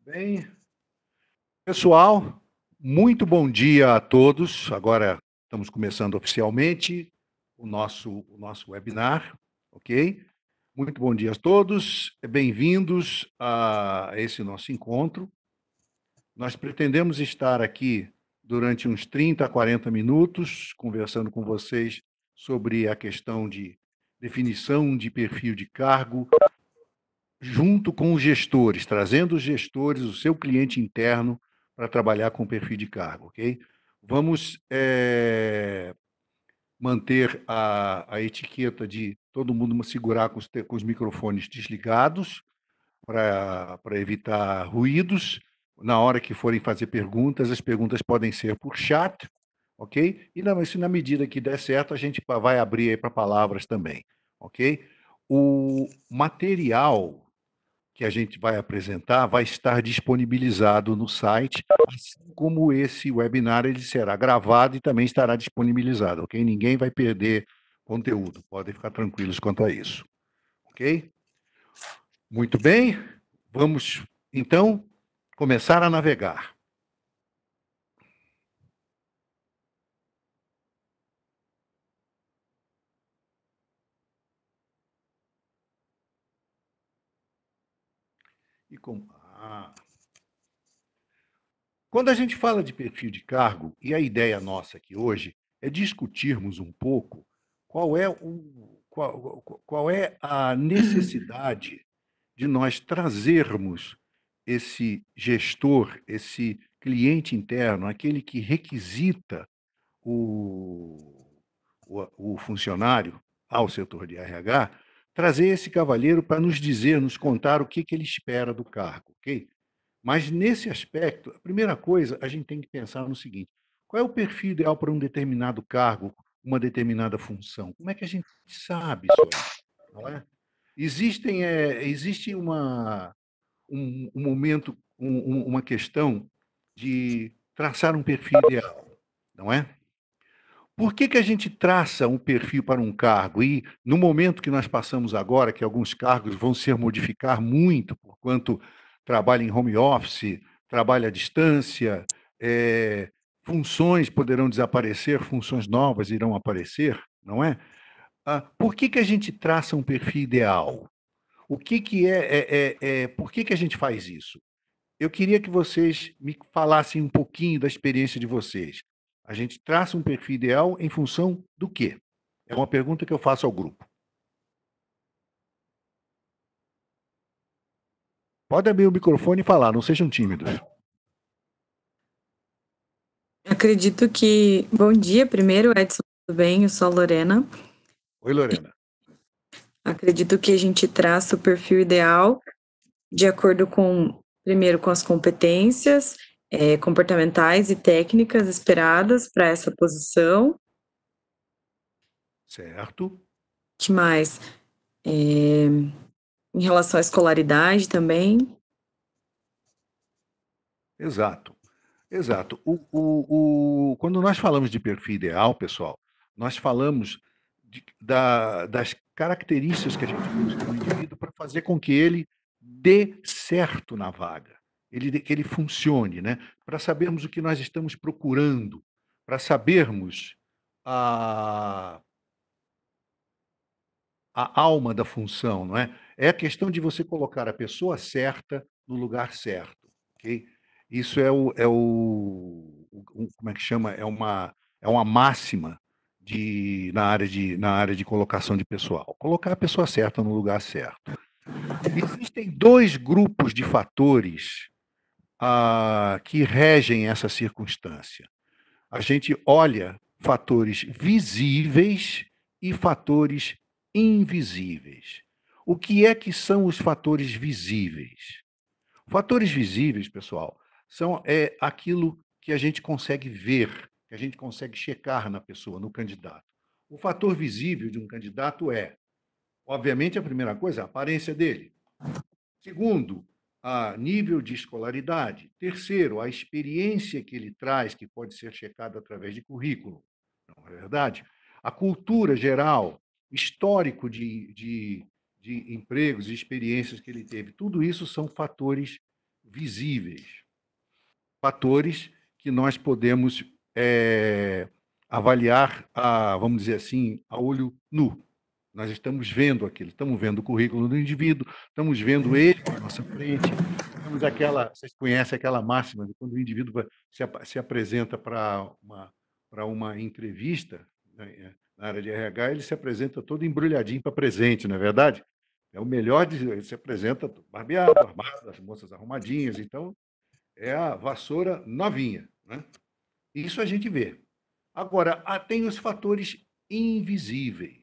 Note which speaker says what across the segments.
Speaker 1: Bem, pessoal, muito bom dia a todos. Agora estamos começando oficialmente o nosso webinar, ok? Muito bom dia a todos, bem-vindos a esse nosso encontro. Nós pretendemos estar aqui durante uns 30 a 40 minutos, conversando com vocês sobre a questão de definição de perfil de cargo, junto com os gestores, trazendo os gestores, o seu cliente interno, para trabalhar com o perfil de cargo, ok? Vamos manter a etiqueta de todo mundo segurar com os microfones desligados, para evitar ruídos. Na hora que forem fazer perguntas, as perguntas podem ser por chat, ok? E na medida que der certo, a gente vai abrir aí para palavras também, ok? O material que a gente vai apresentar vai estar disponibilizado no site, assim como esse webinar ele será gravado e também estará disponibilizado, ok? Ninguém vai perder conteúdo, podem ficar tranquilos quanto a isso, ok? Muito bem, vamos então começar a navegar. E com... Quando a gente fala de perfil de cargo, e a ideia nossa aqui hoje é discutirmos um pouco qual é a necessidade de nós trazermos esse gestor, esse cliente interno, aquele que requisita o, o funcionário ao setor de RH, trazer esse cavalheiro para nos dizer, nos contar o que ele espera do cargo, ok? Mas, nesse aspecto, a primeira coisa, a gente tem que pensar no seguinte: qual é o perfil ideal para um determinado cargo, uma determinada função? Como é que a gente sabe isso aí? Não é? Existe um momento, uma questão de traçar um perfil ideal, não é? Por que a gente traça um perfil para um cargo? E, no momento que nós passamos agora, que alguns cargos vão se modificar muito, por quanto trabalho em home office, trabalho à distância, funções poderão desaparecer, funções novas irão aparecer, não é? Por que a gente traça um perfil ideal? O que por que a gente faz isso? Eu queria que vocês me falassem um pouquinho da experiência de vocês. A gente traça um perfil ideal em função do quê? É uma pergunta que eu faço ao grupo. Pode abrir o microfone e falar, não sejam tímidos.
Speaker 2: Acredito que. Bom dia, primeiro, Edson, tudo bem? Eu sou a Lorena.
Speaker 1: Oi, Lorena.
Speaker 2: Acredito que a gente traça o perfil ideal de acordo com, primeiro, com as competências comportamentais e técnicas esperadas para essa posição.
Speaker 1: Certo.
Speaker 2: Que mais? Em relação à escolaridade também.
Speaker 1: Exato. Exato. Quando nós falamos de perfil ideal, pessoal, nós falamos das características que a gente busca no indivíduo para fazer com que ele dê certo na vaga, que ele funcione, né? Para sabermos o que nós estamos procurando, para sabermos a, a alma da função, não é? É a questão de você colocar a pessoa certa no lugar certo, ok? Isso como é que chama? É uma máxima na área de colocação de pessoal. Colocar a pessoa certa no lugar certo. Existem dois grupos de fatores que regem essa circunstância. A gente olha fatores visíveis e fatores invisíveis. O que é que são os fatores visíveis? Fatores visíveis, pessoal, é aquilo que a gente consegue ver, que a gente consegue checar na pessoa, no candidato. O fator visível de um candidato é, obviamente, a primeira coisa, a aparência dele. Segundo, a nível de escolaridade. Terceiro, a experiência que ele traz, que pode ser checada através de currículo, não é verdade? A cultura geral, histórico de empregos e experiências que ele teve, tudo isso são fatores visíveis, fatores que nós podemos avaliar, vamos dizer assim, a olho nu. Nós estamos vendo aquilo, estamos vendo o currículo do indivíduo, estamos vendo ele na nossa frente, temos vocês conhecem aquela máxima de quando o indivíduo se apresenta para uma entrevista, né, na área de RH, ele se apresenta todo embrulhadinho para presente, não é verdade? É o melhor, ele se apresenta barbeado, armado, as moças arrumadinhas, então é a vassoura novinha, né? Isso a gente vê. Agora, tem os fatores invisíveis.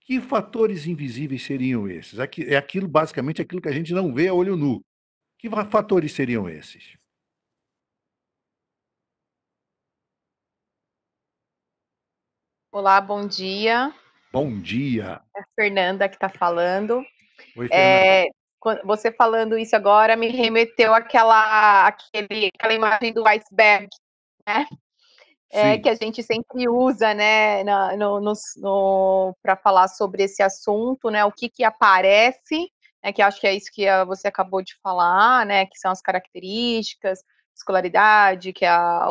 Speaker 1: Que fatores invisíveis seriam esses? É aquilo, basicamente, aquilo que a gente não vê a olho nu. Que fatores seriam esses?
Speaker 3: Olá, bom dia.
Speaker 1: Bom dia.
Speaker 3: É a Fernanda que está falando.
Speaker 1: Oi, Fernanda.
Speaker 3: Você falando isso agora me remeteu àquela imagem do iceberg, né? Que a gente sempre usa, né, para falar sobre esse assunto, né? O que aparece, né? Que acho que é isso que você acabou de falar, né? Que são as características, escolaridade, que a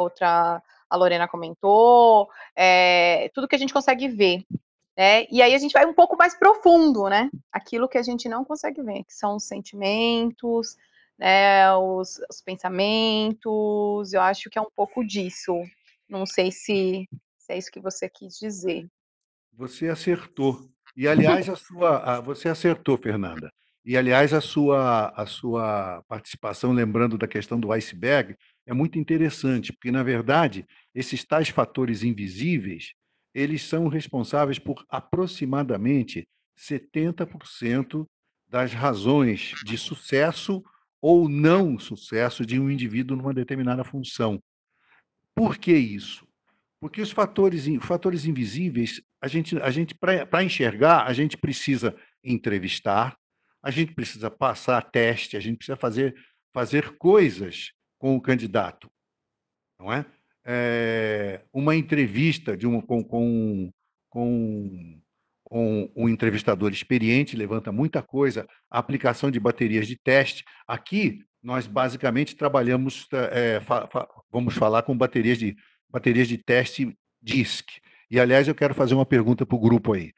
Speaker 3: Lorena comentou, tudo que a gente consegue ver. E aí a gente vai um pouco mais profundo, né? Aquilo que a gente não consegue ver, que são os sentimentos, né? Os pensamentos. Eu acho que é um pouco disso. Não sei se é isso que você quis dizer.
Speaker 1: Você acertou. E, aliás, você acertou, Fernanda. E, aliás, a sua participação, lembrando da questão do iceberg, é muito interessante, porque, na verdade, esses tais fatores invisíveis, eles são responsáveis por aproximadamente 70% das razões de sucesso ou não sucesso de um indivíduo numa determinada função. Por que isso? Porque os fatores invisíveis, a gente para enxergar, a gente precisa entrevistar, a gente precisa passar teste, a gente precisa fazer coisas com o candidato, não é? Uma entrevista com um entrevistador experiente levanta muita coisa, a aplicação de baterias de teste. Aqui, nós basicamente trabalhamos, vamos falar com baterias de teste DISC. E, aliás, eu quero fazer uma pergunta para o grupo aí.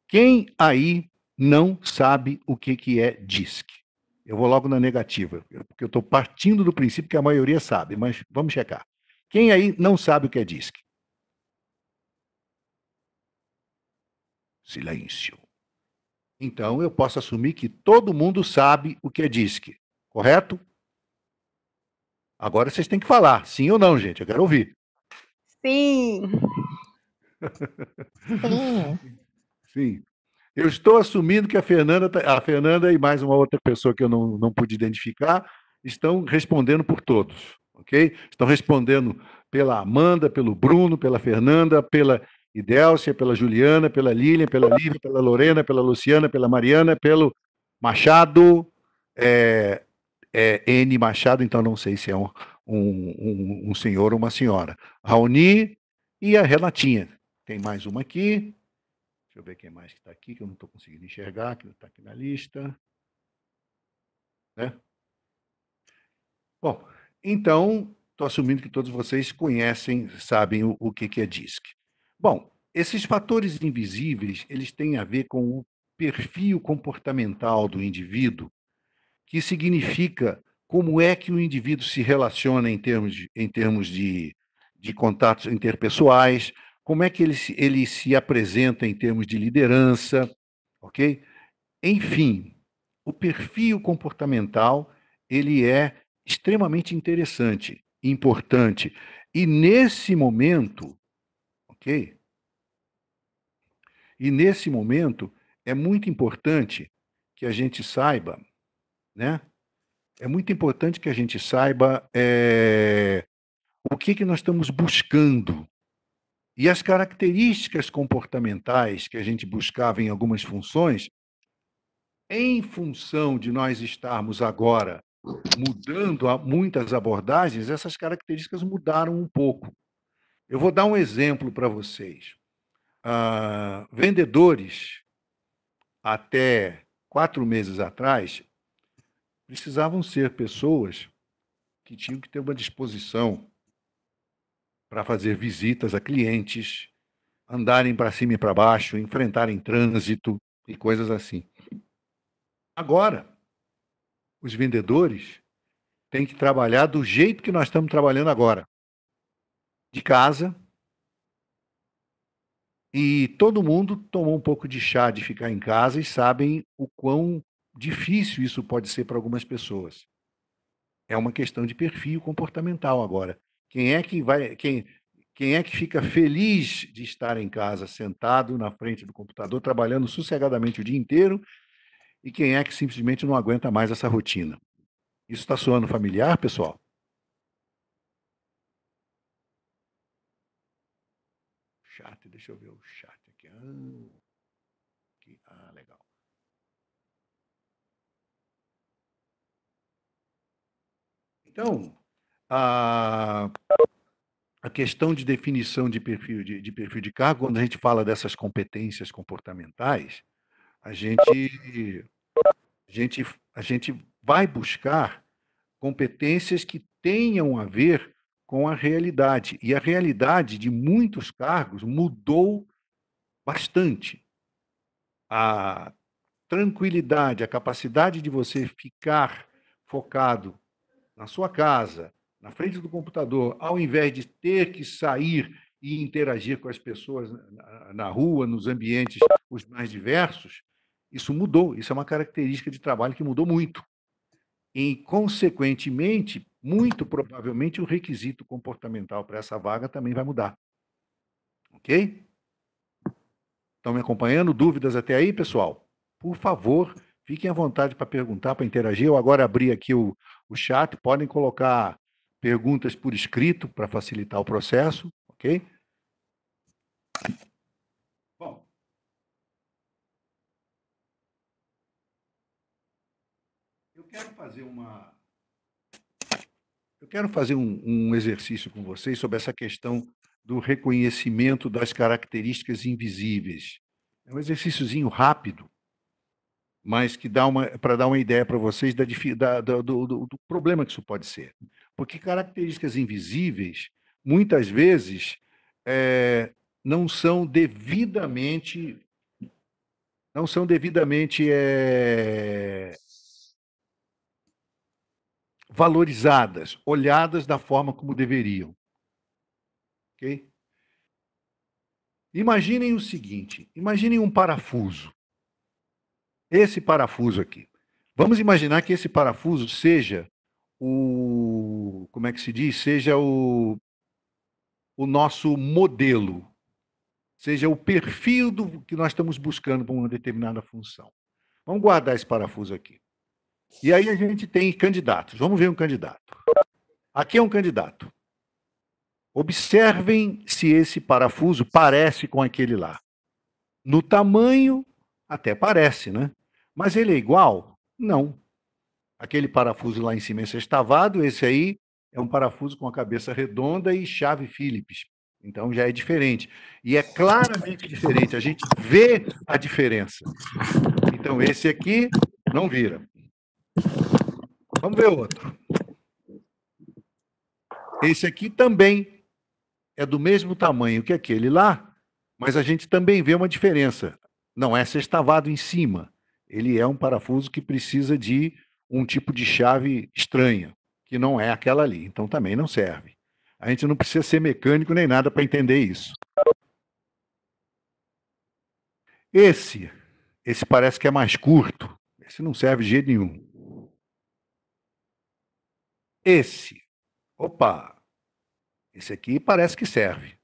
Speaker 1: Quem aí não sabe o que é DISC? Eu vou logo na negativa, porque eu estou partindo do princípio que a maioria sabe, mas vamos checar. Quem aí não sabe o que é DISC? Silêncio. Então, eu posso assumir que todo mundo sabe o que é DISC, correto? Agora vocês têm que falar, sim ou não, gente, eu quero ouvir.
Speaker 3: Sim.
Speaker 2: Sim.
Speaker 1: Sim. Eu estou assumindo que a Fernanda e mais uma outra pessoa que eu não pude identificar estão respondendo por todos, ok? Estão respondendo pela Amanda, pelo Bruno, pela Fernanda, pela Idélcia, pela Juliana, pela Lilian, pela Lívia, pela Lorena, pela Luciana, pela Mariana, pelo Machado, N. Machado, então não sei se é um senhor ou uma senhora. Raoni e a Renatinha. Tem mais uma aqui. Deixa eu ver quem mais que está aqui, que eu não estou conseguindo enxergar, que está aqui na lista. Né? Bom, então, estou assumindo que todos vocês conhecem, sabem o que é DISC. Bom, esses fatores invisíveis, eles têm a ver com o perfil comportamental do indivíduo, que significa como é que o indivíduo se relaciona em termos de contatos interpessoais, como é que ele se apresenta em termos de liderança, ok? Enfim, o perfil comportamental ele é extremamente interessante, importante. E nesse momento, ok? E nesse momento é muito importante que a gente saiba, né? É muito importante que a gente saiba o que nós estamos buscando. E as características comportamentais que a gente buscava em algumas funções, em função de nós estarmos agora mudando muitas abordagens, essas características mudaram um pouco. Eu vou dar um exemplo para vocês. Vendedores, até 4 meses atrás, precisavam ser pessoas que tinham que ter uma disposição para fazer visitas a clientes, andarem para cima e para baixo, enfrentarem trânsito e coisas assim. Agora, os vendedores têm que trabalhar do jeito que nós estamos trabalhando agora, de casa, e todo mundo tomou um pouco de chá de ficar em casa e sabem o quão difícil isso pode ser para algumas pessoas. É uma questão de perfil comportamental agora. Quem é que fica feliz de estar em casa, sentado na frente do computador, trabalhando sossegadamente o dia inteiro, e quem é que simplesmente não aguenta mais essa rotina? Isso está soando familiar, pessoal? Chat, deixa eu ver o chat aqui. Legal. Então, a questão de definição de perfil de cargo, quando a gente fala dessas competências comportamentais, a gente vai buscar competências que tenham a ver com a realidade. E a realidade de muitos cargos mudou bastante. A tranquilidade, a capacidade de você ficar focado na sua casa, na frente do computador, ao invés de ter que sair e interagir com as pessoas na rua, nos ambientes os mais diversos, isso mudou. Isso é uma característica de trabalho que mudou muito. E, consequentemente, muito provavelmente, o requisito comportamental para essa vaga também vai mudar. Ok? Estão me acompanhando? Dúvidas até aí, pessoal? Por favor, fiquem à vontade para perguntar, para interagir. Eu agora abri aqui o chat, podem colocar perguntas por escrito para facilitar o processo, ok? Bom. Eu quero fazer um exercício com vocês sobre essa questão do reconhecimento das características invisíveis. É um exercíciozinho rápido, mas que dá para dar uma ideia para vocês do problema que isso pode ser. Porque características invisíveis, muitas vezes, não são devidamente valorizadas, olhadas da forma como deveriam. Ok? Imaginem o seguinte, imaginem um parafuso. Esse parafuso aqui. Vamos imaginar que esse parafuso seja como é que se diz? Seja o nosso modelo, seja o perfil do que nós estamos buscando para uma determinada função. Vamos guardar esse parafuso aqui. E aí a gente tem candidatos. Vamos ver um candidato. Aqui é um candidato. Observem se esse parafuso parece com aquele lá. No tamanho, até parece, né? Mas ele é igual? Não. Aquele parafuso lá em cima é sextavado, esse aí é um parafuso com a cabeça redonda e chave Phillips. Então já é diferente. E é claramente diferente. A gente vê a diferença. Então esse aqui não vira. Vamos ver outro. Esse aqui também é do mesmo tamanho que aquele lá, mas a gente também vê uma diferença. Não é sextavado em cima. Ele é um parafuso que precisa de um tipo de chave estranha, que não é aquela ali. Então também não serve. A gente não precisa ser mecânico nem nada para entender isso. Esse parece que é mais curto. Esse não serve de jeito nenhum. Opa! Esse aqui parece que serve.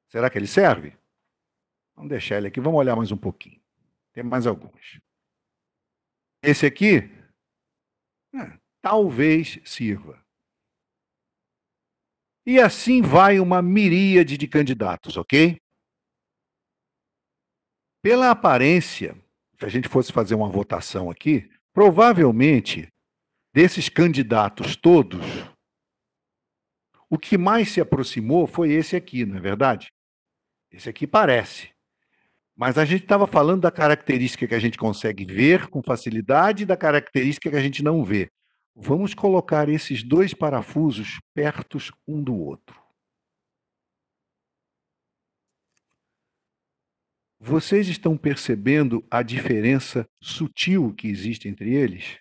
Speaker 1: Será que ele serve? Vamos deixar ele aqui, vamos olhar mais um pouquinho. Tem mais alguns. Esse aqui, talvez sirva. E assim vai uma miríade de candidatos, ok? Pela aparência, se a gente fosse fazer uma votação aqui, provavelmente, desses candidatos todos, o que mais se aproximou foi esse aqui, não é verdade? Esse aqui parece. Mas a gente estava falando da característica que a gente consegue ver com facilidade e da característica que a gente não vê. Vamos colocar esses dois parafusos perto um do outro. Vocês estão percebendo a diferença sutil que existe entre eles?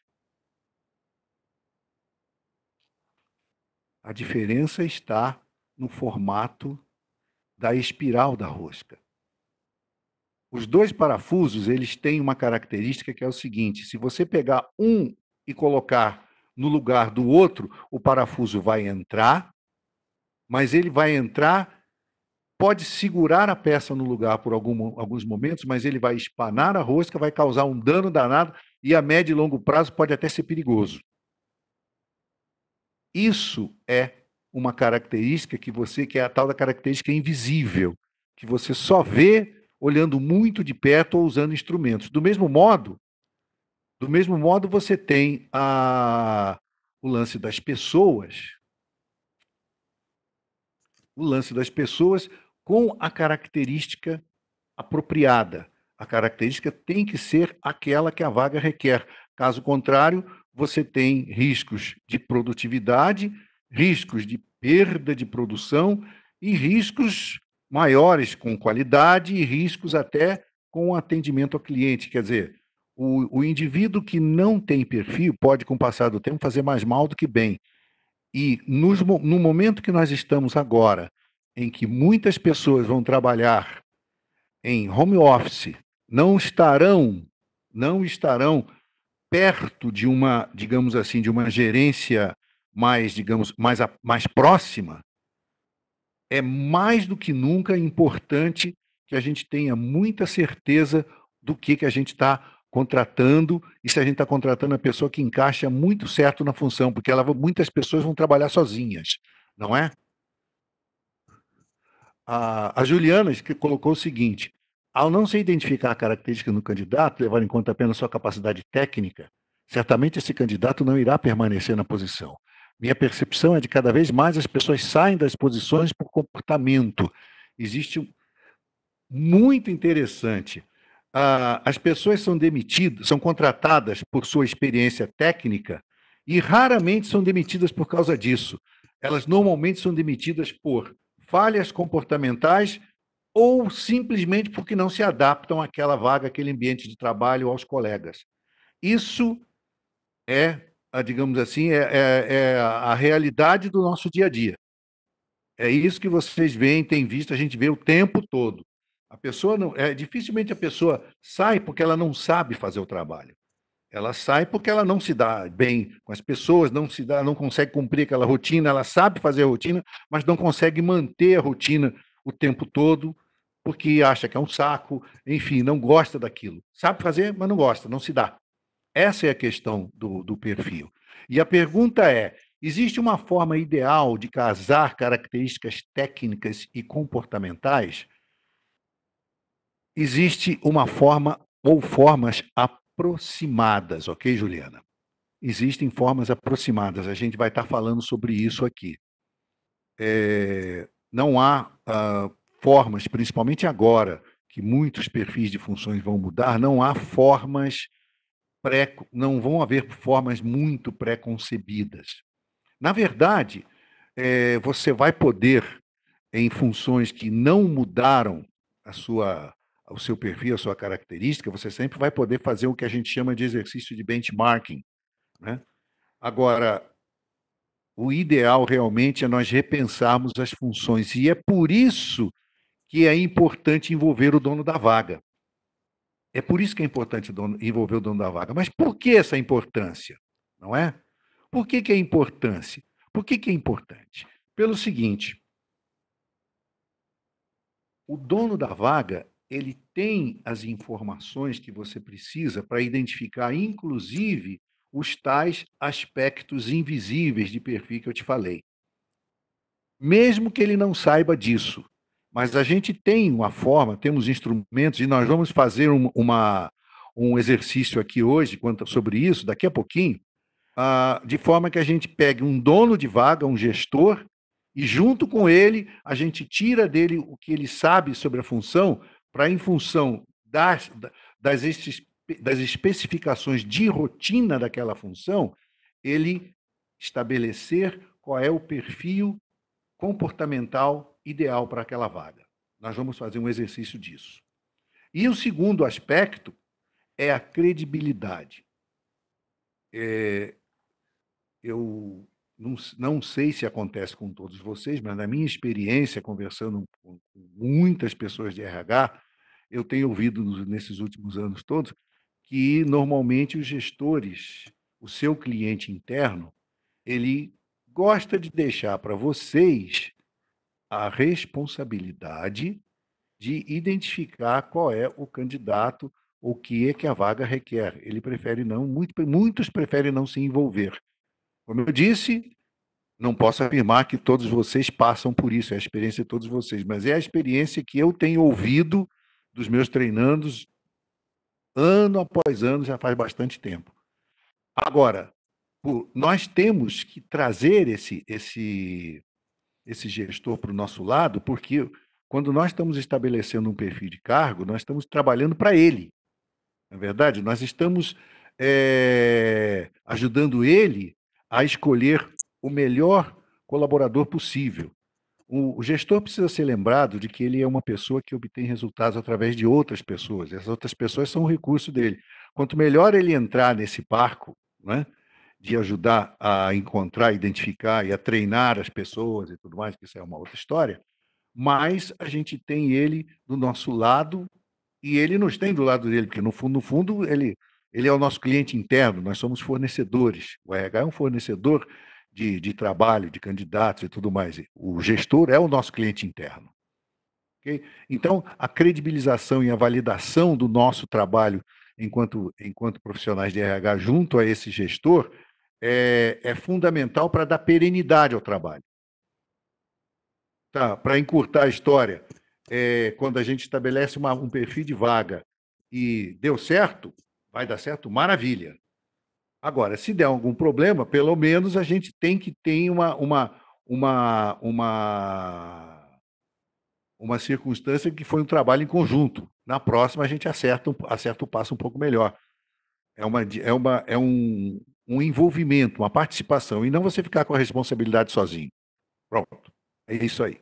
Speaker 1: A diferença está no formato da espiral da rosca. Os dois parafusos, eles têm uma característica que é o seguinte: se você pegar um e colocar no lugar do outro, o parafuso vai entrar, mas ele vai entrar, pode segurar a peça no lugar por alguns momentos, mas ele vai espanar a rosca, vai causar um dano danado e a médio e longo prazo pode até ser perigoso. Isso é uma característica que é a tal da característica invisível, que você só vê olhando muito de perto ou usando instrumentos. Do mesmo modo, você tem o lance das pessoas, com a característica apropriada. A característica tem que ser aquela que a vaga requer. Caso contrário, você tem riscos de produtividade, riscos de perda de produção e riscos maiores com qualidade e riscos até com atendimento ao cliente. Quer dizer, o indivíduo que não tem perfil pode, com o passar do tempo, fazer mais mal do que bem. E no momento que nós estamos agora, em que muitas pessoas vão trabalhar em home office, não estarão perto de uma, digamos assim, de uma gerência mais, digamos, mais próxima, é mais do que nunca importante que a gente tenha muita certeza do que a gente está contratando e se a gente está contratando a pessoa que encaixa muito certo na função, porque muitas pessoas vão trabalhar sozinhas, não é? A Juliana que colocou o seguinte: ao não se identificar a característica no candidato, levar em conta apenas sua capacidade técnica, certamente esse candidato não irá permanecer na posição. Minha percepção é de cada vez mais as pessoas saem das posições por comportamento. Existe muito interessante. As pessoas são demitidas, são contratadas por sua experiência técnica e raramente são demitidas por causa disso. Elas normalmente são demitidas por falhas comportamentais ou simplesmente porque não se adaptam àquela vaga, àquele ambiente de trabalho, aos colegas. Isso é, digamos assim, é a realidade do nosso dia a dia. É isso que vocês veem, têm visto, a gente vê o tempo todo. A pessoa não, dificilmente a pessoa sai porque ela não sabe fazer o trabalho. Ela sai porque ela não se dá bem com as pessoas, não consegue cumprir aquela rotina, ela sabe fazer a rotina, mas não consegue manter a rotina o tempo todo, porque acha que é um saco, enfim, não gosta daquilo. Sabe fazer, mas não gosta, não se dá. Essa é a questão do perfil. E a pergunta é: existe uma forma ideal de casar características técnicas e comportamentais? Existe uma forma ou formas aproximadas, ok, Juliana? Existem formas aproximadas, a gente vai estar falando sobre isso aqui. Não há formas, principalmente agora, que muitos perfis de funções vão mudar, não vão haver formas muito pré-concebidas. Na verdade, você vai poder, em funções que não mudaram o seu perfil, a sua característica, você sempre vai poder fazer o que a gente chama de exercício de benchmarking, né? Agora, o ideal realmente é nós repensarmos as funções, e é por isso que é importante envolver o dono da vaga. É por isso que é importante envolver o dono da vaga. Mas por que essa importância? Não é? Por que é importância? Por que é importante? Pelo seguinte: o dono da vaga, ele tem as informações que você precisa para identificar, inclusive, os tais aspectos invisíveis de perfil que eu te falei. Mesmo que ele não saiba disso, mas a gente tem uma forma, temos instrumentos, e nós vamos fazer um exercício aqui hoje sobre isso, daqui a pouquinho, de forma que a gente pegue um dono de vaga, um gestor, e junto com ele, a gente tira dele o que ele sabe sobre a função, para, em função das especificações de rotina daquela função, ele estabelecer qual é o perfil comportamental ideal para aquela vaga. Nós vamos fazer um exercício disso. E o segundo aspecto é a credibilidade. Eu não sei se acontece com todos vocês, mas na minha experiência, conversando com muitas pessoas de RH, eu tenho ouvido nesses últimos anos todos que, normalmente, os gestores, o seu cliente interno, ele gosta de deixar para vocês a responsabilidade de identificar qual é o candidato, o que é que a vaga requer. Ele prefere não, muitos preferem não se envolver. Como eu disse, não posso afirmar que todos vocês passam por isso, é a experiência de todos vocês, mas é a experiência que eu tenho ouvido dos meus treinandos ano após ano, já faz bastante tempo. Agora, nós temos que trazer esse gestor para o nosso lado, porque quando nós estamos estabelecendo um perfil de cargo, nós estamos trabalhando para ele. Na verdade, nós estamos ajudando ele a escolher o melhor colaborador possível. O gestor precisa ser lembrado de que ele é uma pessoa que obtém resultados através de outras pessoas. Essas outras pessoas são o recurso dele. Quanto melhor ele entrar nesse barco, né, de ajudar a encontrar, identificar e a treinar as pessoas e tudo mais, que isso é uma outra história, mais a gente tem ele do nosso lado e ele nos tem do lado dele, porque no fundo ele é o nosso cliente interno, nós somos fornecedores. O RH é um fornecedor de trabalho, de candidatos e tudo mais. O gestor é o nosso cliente interno. Okay? Então, a credibilização e a validação do nosso trabalho enquanto profissionais de RH junto a esse gestor é fundamental para dar perenidade ao trabalho. Tá, para encurtar a história, quando a gente estabelece um perfil de vaga e deu certo, vai dar certo, maravilha. Agora, se der algum problema, pelo menos a gente tem que ter uma circunstância que foi um trabalho em conjunto. Na próxima, a gente acerta o passo um pouco melhor. É um envolvimento, uma participação, e não você ficar com a responsabilidade sozinho. Pronto. É isso aí.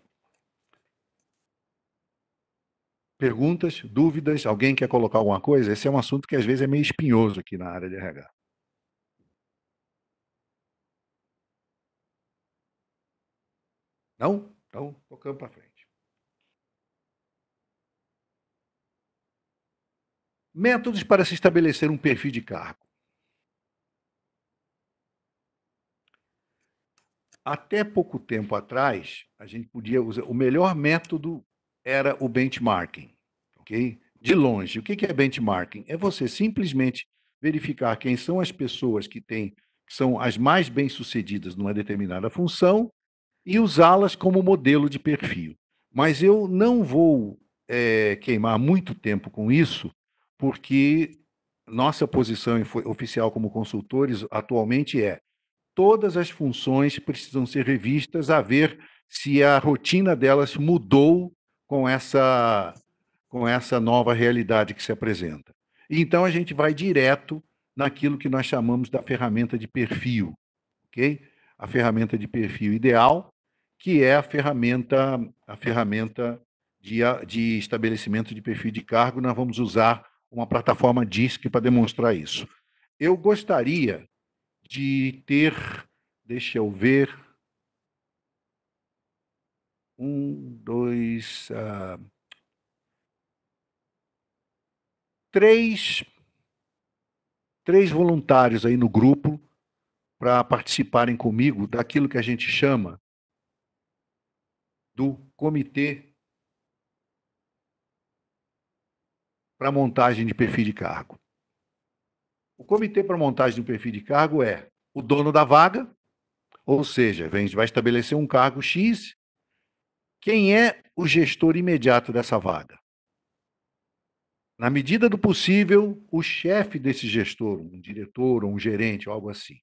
Speaker 1: Perguntas, dúvidas? Alguém quer colocar alguma coisa? Esse é um assunto que às vezes é meio espinhoso aqui na área de RH. Não? Então, tocamos para frente. Métodos para se estabelecer um perfil de cargo. Até pouco tempo atrás, a gente podia usar. O melhor método era o benchmarking, ok? De longe. O que é benchmarking? É você simplesmente verificar quem são as pessoas que são as mais bem-sucedidas numa determinada função e usá-las como modelo de perfil. Mas eu não vou queimar muito tempo com isso, porque nossa posição oficial como consultores atualmente todas as funções precisam ser revistas a ver se a rotina delas mudou com essa nova realidade que se apresenta. Então, a gente vai direto naquilo que nós chamamos da ferramenta de perfil, ok? A ferramenta de perfil ideal, que é a ferramenta de estabelecimento de perfil de cargo. Nós vamos usar uma plataforma DISC para demonstrar isso. Eu gostaria de ter, deixa eu ver, três voluntários aí no grupo para participarem comigo daquilo que a gente chama do comitê para montagem de perfil de cargo. O comitê para montagem do perfil de cargo é o dono da vaga, ou seja, a gente vai estabelecer um cargo X. Quem é o gestor imediato dessa vaga? Na medida do possível, o chefe desse gestor, um diretor ou um gerente, algo assim.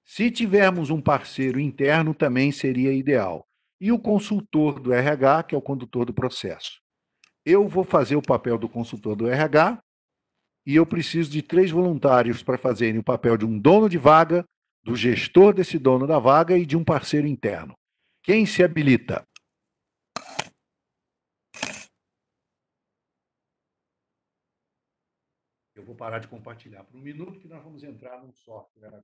Speaker 1: Se tivermos um parceiro interno, também seria ideal. E o consultor do RH, que é o condutor do processo. eu vou fazer o papel do consultor do RH e eu preciso de 3 voluntários para fazerem o papel de um dono de vaga, do gestor desse dono da vaga e de um parceiro interno. Quem se habilita? Eu vou parar de compartilhar por um minuto que nós vamos entrar num software.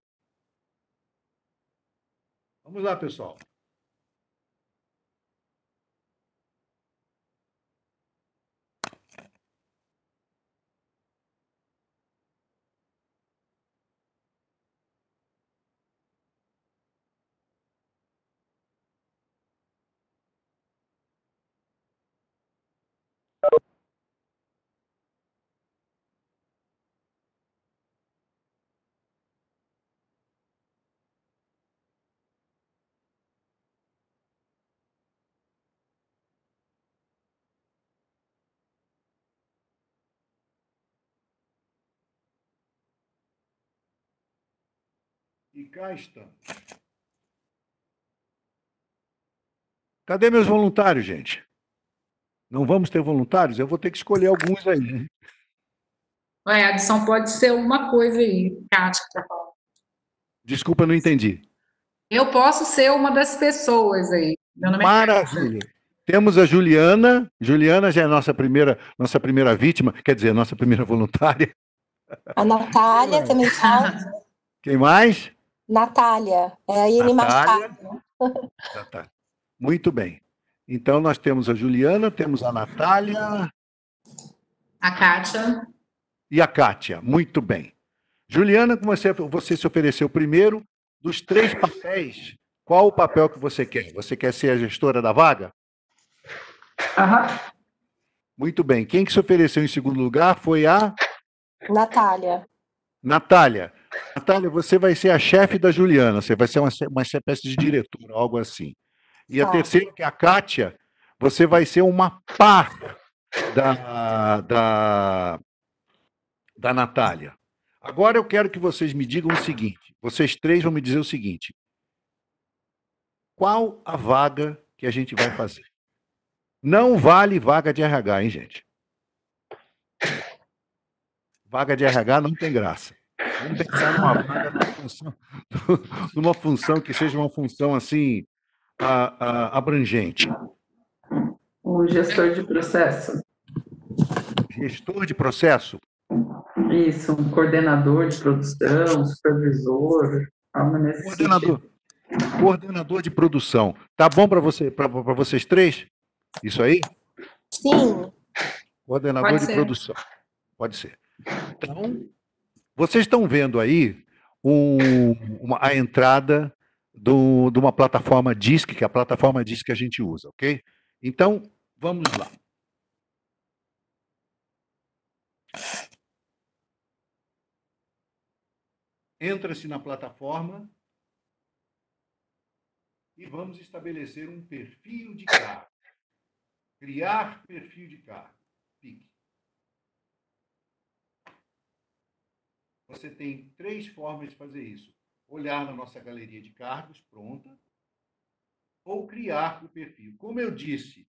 Speaker 1: Vamos lá, pessoal. E cá estamos. Cadê meus voluntários, gente? Não vamos ter voluntários? Eu vou ter que escolher alguns aí, né?
Speaker 4: Ué, Adson, pode ser uma coisa aí, Kátia, que tá falando.
Speaker 1: Desculpa, não entendi.
Speaker 4: Eu posso ser uma das pessoas aí. Meu nome é
Speaker 1: Maravilha. Temos a Juliana. Juliana já é nossa primeira vítima, quer dizer, nossa primeira voluntária.
Speaker 5: A Natália também falta.
Speaker 1: Quem mais?
Speaker 5: Natália, é a Iene
Speaker 1: Natália.
Speaker 5: Machado.
Speaker 1: Tá. Muito bem. Então, nós temos a Juliana, temos a Natália
Speaker 4: a Kátia.
Speaker 1: e a Kátia. Muito bem. Juliana, como você se ofereceu primeiro, dos 3 papéis, qual o papel que você quer? Você quer ser a gestora da vaga?
Speaker 4: Aham.
Speaker 1: Muito bem. Quem que se ofereceu em segundo lugar foi a
Speaker 5: Natália.
Speaker 1: Natália. Natália, você vai ser a chefe da Juliana, você vai ser uma espécie de diretora, algo assim. E a
Speaker 5: Tá.
Speaker 1: terceira, que é a Kátia, você vai ser uma par da Natália. Agora eu quero que vocês me digam o seguinte, vocês 3 vão me dizer o seguinte, qual a vaga que a gente vai fazer? Não vale vaga de RH, hein, gente? Vaga de RH não tem graça. Vamos pensar numa vaga, numa função que seja uma função assim abrangente.
Speaker 6: O gestor de processo.
Speaker 1: Gestor de processo?
Speaker 6: Isso, um coordenador de produção, supervisor, algo nesse sentido.
Speaker 1: Coordenador de produção. Tá bom para vocês 3? Isso aí?
Speaker 5: Sim.
Speaker 1: Coordenador de produção. Pode ser. Então, vocês estão vendo aí a entrada de uma plataforma DISC, que é a plataforma DISC que a gente usa, ok? Então, vamos lá. Entra-se na plataforma e vamos estabelecer um perfil de cargo. Criar perfil de cargo. Clique. Você tem 3 formas de fazer isso. Olhar na nossa galeria de cargos, pronta, ou criar o perfil. Como eu disse,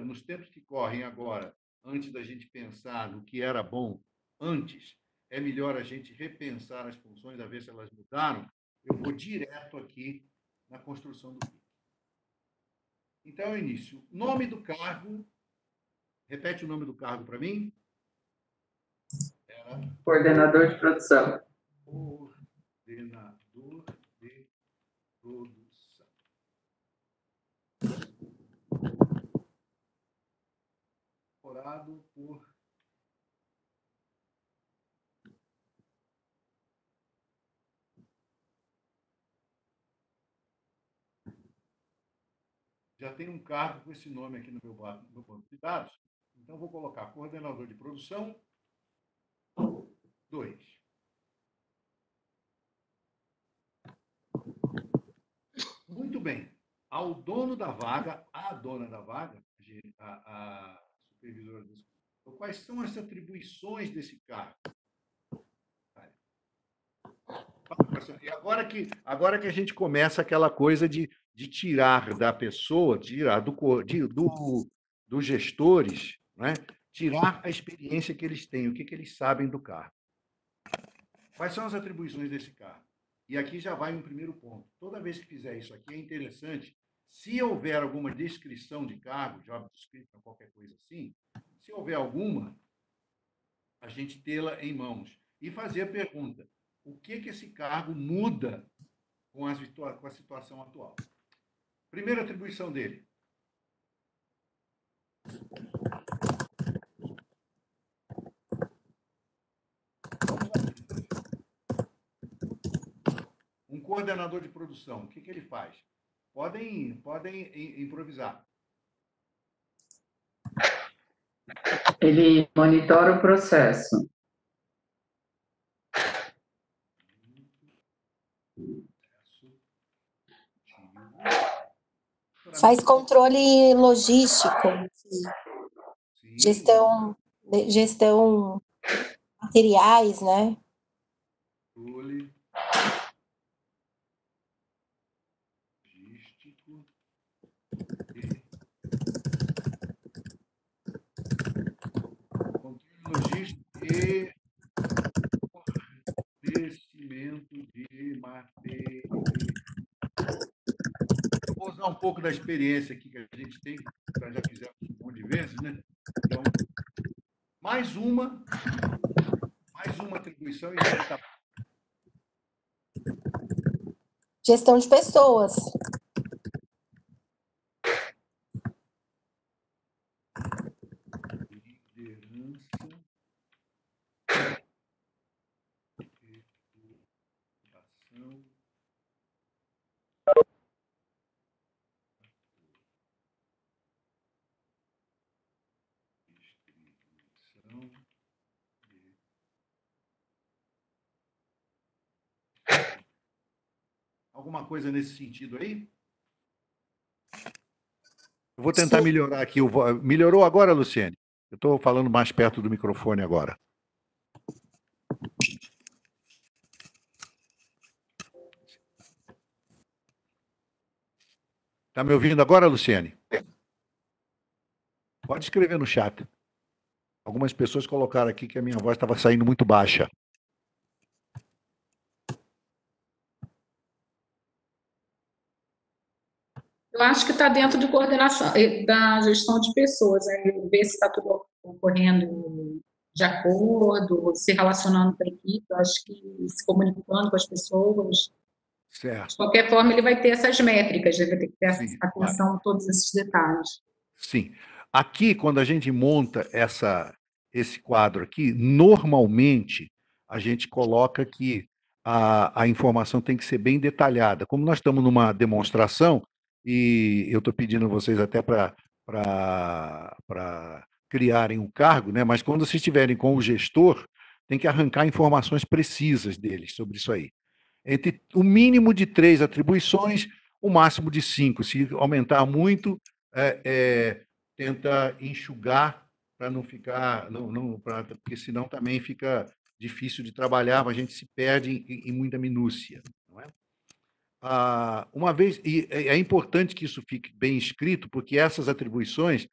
Speaker 1: nos tempos que correm agora, antes da gente pensar no que era bom antes, é melhor a gente repensar as funções, a ver se elas mudaram. Eu vou direto aqui na construção do perfil. Então, início. Nome do cargo. Repete o nome do cargo para mim.
Speaker 6: Coordenador de produção.
Speaker 1: Coordenador de produção. Formado por já tem um cargo com esse nome aqui no meu banco de dados. Então, vou colocar coordenador de produção 2. Muito bem. Ao dono da vaga, a dona da vaga, a supervisora desse cargo, quais são as atribuições desse cargo? E agora que a gente começa aquela coisa de tirar da pessoa, tirar dos gestores, né, tirar a experiência que eles têm, o que eles sabem do cargo. Quais são as atribuições desse cargo? E aqui já vai um primeiro ponto. Toda vez que fizer isso aqui, é interessante, se houver alguma descrição de cargo, job description, qualquer coisa assim, se houver alguma, a gente tê-la em mãos e fazer a pergunta: o que esse cargo muda com a situação atual? Primeira atribuição dele. Um coordenador de produção, o que ele faz? Podem improvisar.
Speaker 6: Ele monitora o processo.
Speaker 5: Faz controle logístico, gestão materiais, né?
Speaker 1: Controle logístico e fornecimento de material. Eu vou usar um pouco da experiência aqui que a gente tem, nós já fizemos um monte de vezes, né? Então, mais uma atribuição e já está.
Speaker 5: Gestão de pessoas.
Speaker 1: Alguma coisa nesse sentido aí? Eu vou tentar melhorar aqui. Melhorou agora, Luciene? Eu estou falando mais perto do microfone agora. Está me ouvindo agora, Luciene? Pode escrever no chat. Algumas pessoas colocaram aqui que a minha voz estava saindo muito baixa.
Speaker 4: Eu acho que está dentro de coordenação, da gestão de pessoas, né? Ver se está tudo ocorrendo de acordo, se relacionando com a equipe, eu acho que se comunicando com as pessoas.
Speaker 1: Certo.
Speaker 4: De qualquer forma, ele vai ter essas métricas, ele vai ter que ter atenção
Speaker 1: claro.
Speaker 4: a todos esses detalhes.
Speaker 1: Sim. Aqui, quando a gente monta esse quadro aqui, normalmente a gente coloca que a informação tem que ser bem detalhada. Como nós estamos numa demonstração, e eu estou pedindo a vocês até para criarem um cargo, né? Mas quando vocês estiverem com o gestor, tem que arrancar informações precisas deles sobre isso aí. Entre o mínimo de 3 atribuições, o máximo de 5. Se aumentar muito, tenta enxugar para não ficar, porque senão também fica difícil de trabalhar, a gente se perde em muita minúcia, não é? Uma vez, e é importante que isso fique bem escrito, porque essas atribuições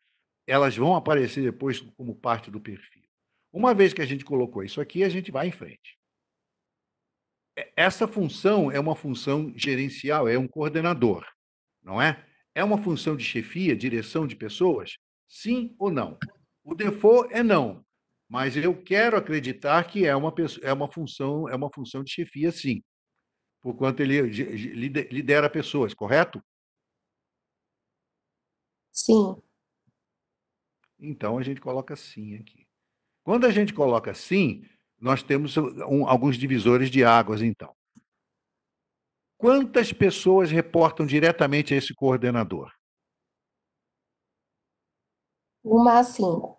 Speaker 1: elas vão aparecer depois como parte do perfil. Uma vez que a gente colocou isso aqui, a gente vai em frente. Essa função é uma função gerencial, é um coordenador, não é? É uma função de chefia, direção de pessoas? Sim ou não? O default é não, mas eu quero acreditar que é uma função de chefia, sim, porquanto ele lidera pessoas, correto?
Speaker 5: Sim.
Speaker 1: Então a gente coloca sim aqui. Quando a gente coloca sim, nós temos alguns divisores de águas, então. Quantas pessoas reportam diretamente a esse coordenador?
Speaker 5: 1 a 5.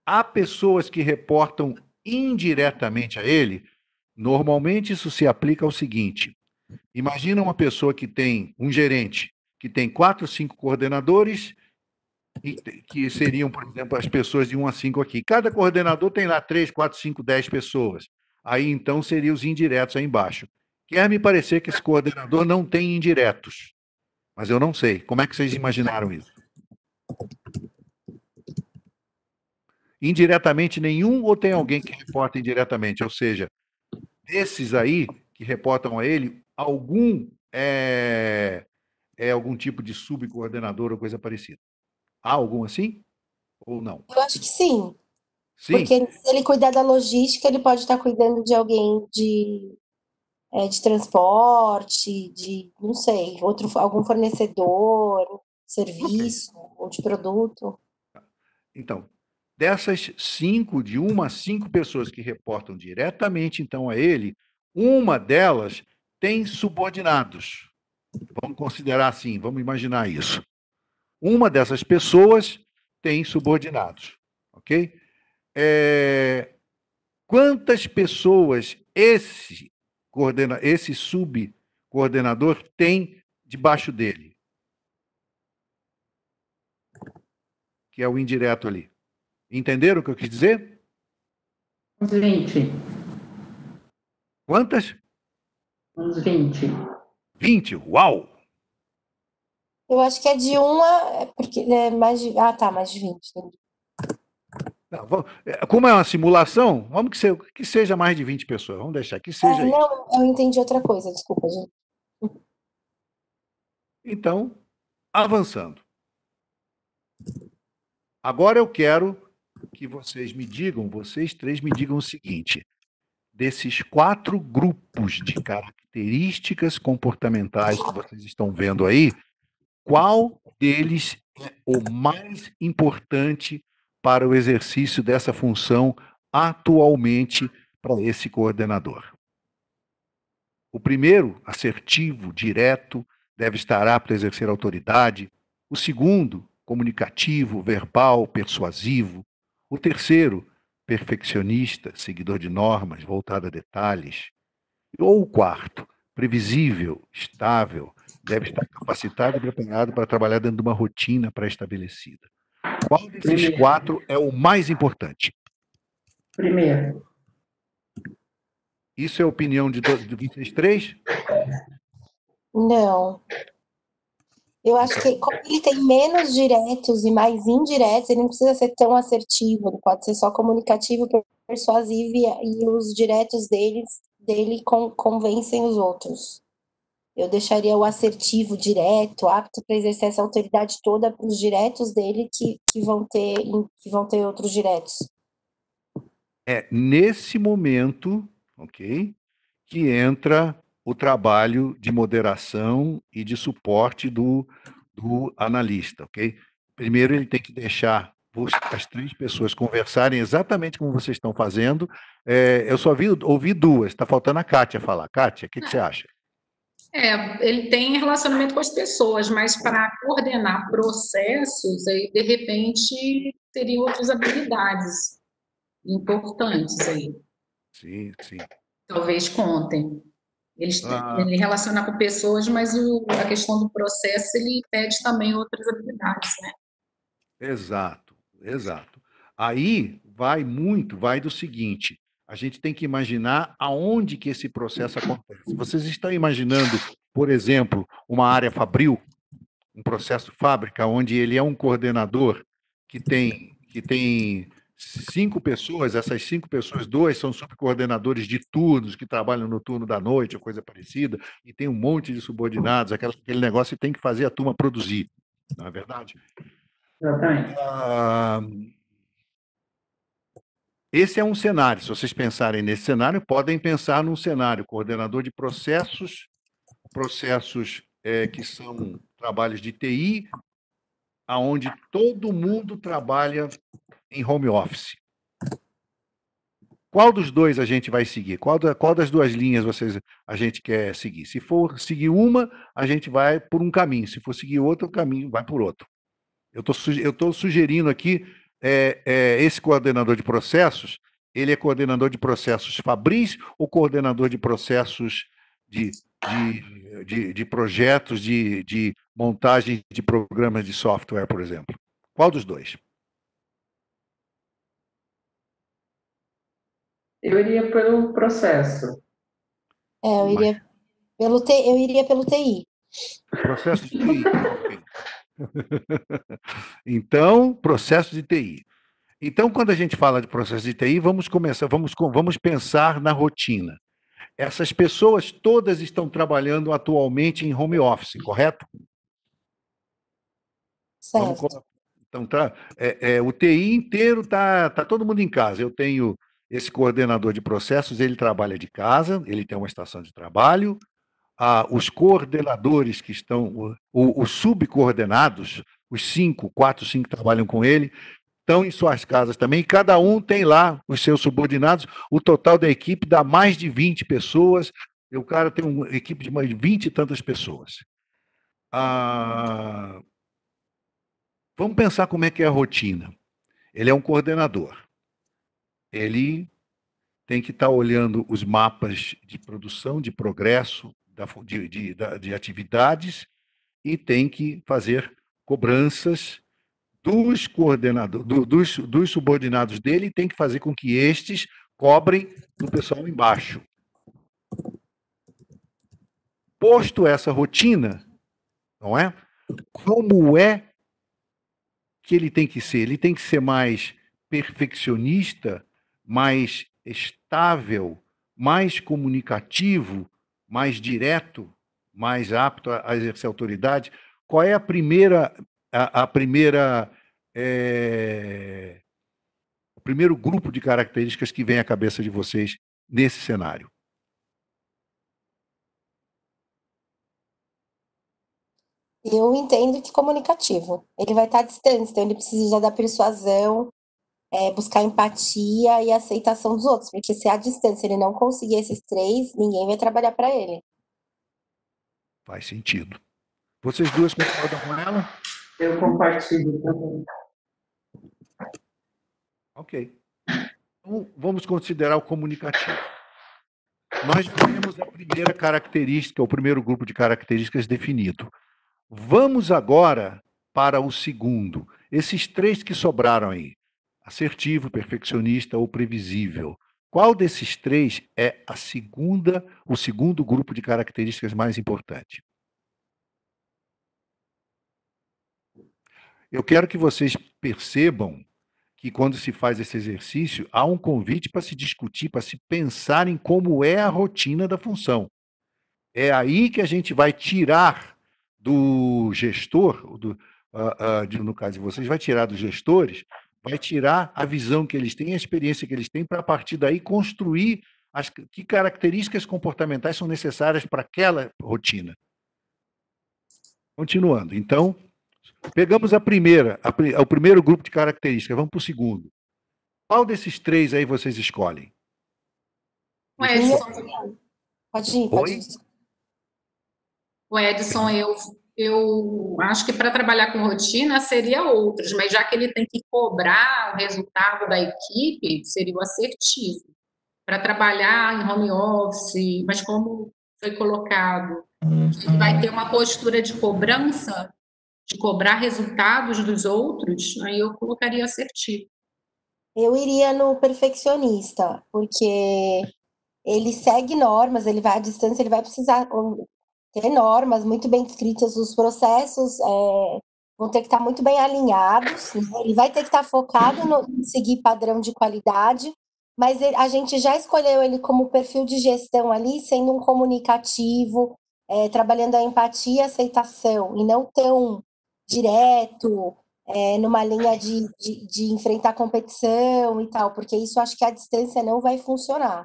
Speaker 1: Há pessoas que reportam indiretamente a ele. Normalmente isso se aplica ao seguinte: imagina uma pessoa que tem um gerente, que tem 4, 5 coordenadores, que seriam, por exemplo, as pessoas de 1 a 5 aqui. Cada coordenador tem lá 3, 4, 5, 10 pessoas. Aí, então, seriam os indiretos aí embaixo. Quer me parecer que esse coordenador não tem indiretos. mas eu não sei. Como é que vocês imaginaram isso? Indiretamente nenhum ou tem alguém que reporta indiretamente? Ou seja, desses aí que reportam a ele, algum é algum tipo de subcoordenador ou coisa parecida. Há algum assim? Ou não?
Speaker 5: Eu acho que sim,
Speaker 1: Sim?
Speaker 5: porque se ele cuidar da logística, ele pode estar cuidando de alguém de transporte, de, não sei, algum fornecedor,
Speaker 1: Ok.
Speaker 5: serviço ou de produto.
Speaker 1: Então, dessas 5, de 1 a 5 pessoas que reportam diretamente, então, a ele, uma delas tem subordinados. Vamos considerar assim, vamos imaginar isso. Uma dessas pessoas tem subordinados, ok? Quantas pessoas esse subcoordenador tem debaixo dele, que é o indireto ali? Entenderam o que eu quis dizer?
Speaker 6: Uns 20.
Speaker 1: Quantas?
Speaker 6: Uns 20.
Speaker 1: 20. Uau!
Speaker 5: Eu acho que é de 1 a. Porque é mais de. Ah, tá, mais de 20. Entendi.
Speaker 1: Não, como é uma simulação, vamos que seja mais de 20 pessoas. Vamos deixar que seja isso.
Speaker 5: Não, eu entendi outra coisa, desculpa, gente.
Speaker 1: Então, avançando. Agora eu quero que vocês três me digam o seguinte: desses 4 grupos de características comportamentais que vocês estão vendo aí, qual deles é o mais importante para o exercício dessa função atualmente para esse coordenador? O primeiro, assertivo, direto, deve estar apto a exercer autoridade. O segundo, comunicativo, verbal, persuasivo. O terceiro, perfeccionista, seguidor de normas, voltado a detalhes. Ou o quarto, previsível, estável, deve estar capacitado e preparado para trabalhar dentro de uma rotina pré-estabelecida. Qual desses
Speaker 6: Primeiro.
Speaker 1: 4 é o mais importante?
Speaker 6: Primeiro.
Speaker 1: Isso é a opinião de vocês três?
Speaker 5: Não. Eu acho que como ele tem menos diretos e mais indiretos, ele não precisa ser tão assertivo, ele pode ser só comunicativo, persuasivo e os diretos dele convencem os outros. Eu deixaria o assertivo direto, apto para exercer essa autoridade toda para os diretos dele que vão ter outros diretos.
Speaker 1: É nesse momento, ok, que entra o trabalho de moderação e de suporte do analista, ok? Primeiro, ele tem que deixar as 3 pessoas conversarem exatamente como vocês estão fazendo. Eu só ouvi 2, está faltando a Kátia falar. Kátia, o que você acha?
Speaker 4: Ele tem relacionamento com as pessoas, mas para coordenar processos, aí, de repente, teria outras habilidades importantes aí.
Speaker 1: Sim, sim.
Speaker 4: Talvez contem. Ele relaciona com pessoas, mas a questão do processo, ele pede também outras habilidades, né?
Speaker 1: Exato, exato. Aí vai do seguinte: a gente tem que imaginar aonde que esse processo acontece. Vocês estão imaginando, por exemplo, uma área fabril, um processo fábrica, onde ele é um coordenador que tem 5 pessoas, essas 5 pessoas, 2 são subcoordenadores de turnos que trabalham no turno da noite ou coisa parecida, e tem um monte de subordinados, aquele negócio que tem que fazer a turma produzir, não é verdade?
Speaker 6: Exatamente.
Speaker 1: Esse é um cenário. Se vocês pensarem nesse cenário, podem pensar num cenário coordenador de processos que são trabalhos de TI, aonde todo mundo trabalha em home office. Qual dos dois a gente vai seguir? Qual das 2 linhas a gente quer seguir? Se for seguir uma, a gente vai por um caminho. Se for seguir outro, o caminho vai por outro. Eu estou sugerindo aqui, esse coordenador de processos, ele é coordenador de processos fabris ou coordenador de processos de projetos de montagem de programas de software, por exemplo? Qual dos dois?
Speaker 6: Eu iria pelo processo.
Speaker 5: Eu iria pelo TI.
Speaker 1: Processo de TI. Então, processo de TI. Então, quando a gente fala de processo de TI, vamos pensar na rotina. Essas pessoas todas estão trabalhando atualmente em home office, correto?
Speaker 5: Certo.
Speaker 1: Então, o TI inteiro está todo mundo em casa. Eu tenho esse coordenador de processos, ele trabalha de casa, ele tem uma estação de trabalho. Os coordenadores que estão, os subcoordenados, os 4, 5 que trabalham com ele, estão em suas casas também, e cada um tem lá os seus subordinados. O total da equipe dá mais de 20 pessoas, e o cara tem uma equipe de mais de 20 e tantas pessoas. Vamos pensar como é que é a rotina. Ele é um coordenador. Ele tem que estar olhando os mapas de produção, de progresso, de atividades, e tem que fazer cobranças dos coordenadores, dos subordinados dele, e tem que fazer com que estes cobrem do pessoal embaixo. Posto essa rotina, não é? Como é que ele tem que ser? Ele tem que ser mais perfeccionista, mais estável, mais comunicativo, mais direto, mais apto a exercer autoridade. Qual é o primeiro grupo de características que vem à cabeça de vocês nesse cenário?
Speaker 5: Eu entendo que comunicativo. Ele vai estar distante, então ele precisa da persuasão, buscar empatia e aceitação dos outros, porque se à distância ele não conseguir esses 3, ninguém vai trabalhar para ele.
Speaker 1: Faz sentido. Vocês duas concordam com ela?
Speaker 6: Eu compartilho também.
Speaker 1: Ok. Então, vamos considerar o comunicativo. Nós temos a primeira característica, o primeiro grupo de características definido. Vamos agora para o segundo. Esses 3 que sobraram aí: assertivo, perfeccionista ou previsível. Qual desses 3 é o segundo grupo de características mais importante? Eu quero que vocês percebam que, quando se faz esse exercício, há um convite para se discutir, para se pensar em como é a rotina da função. É aí que a gente vai tirar do gestor, no caso de vocês, vai tirar dos gestores, vai tirar a visão que eles têm, a experiência que eles têm, para, a partir daí, construir que características comportamentais são necessárias para aquela rotina. Continuando. Então, pegamos o primeiro grupo de características, vamos para o segundo. Qual desses 3 aí vocês escolhem?
Speaker 4: O Edson.
Speaker 5: Pode ir.
Speaker 4: O Edson, eu acho que para trabalhar com rotina seria outros, mas já que ele tem que cobrar o resultado da equipe, seria o assertivo. Para trabalhar em home office, mas como foi colocado, ele vai ter uma postura de cobrança, de cobrar resultados dos outros, aí eu colocaria assertivo.
Speaker 5: Eu iria no perfeccionista, porque ele segue normas, ele vai à distância, ele vai precisar ter normas muito bem escritas, os processos vão ter que estar muito bem alinhados, né? Ele vai ter que estar focado em seguir padrão de qualidade, mas a gente já escolheu ele como perfil de gestão ali, sendo um comunicativo, trabalhando a empatia e a aceitação, e não tão direto, numa linha de enfrentar competição e tal, porque isso acho que a distância não vai funcionar.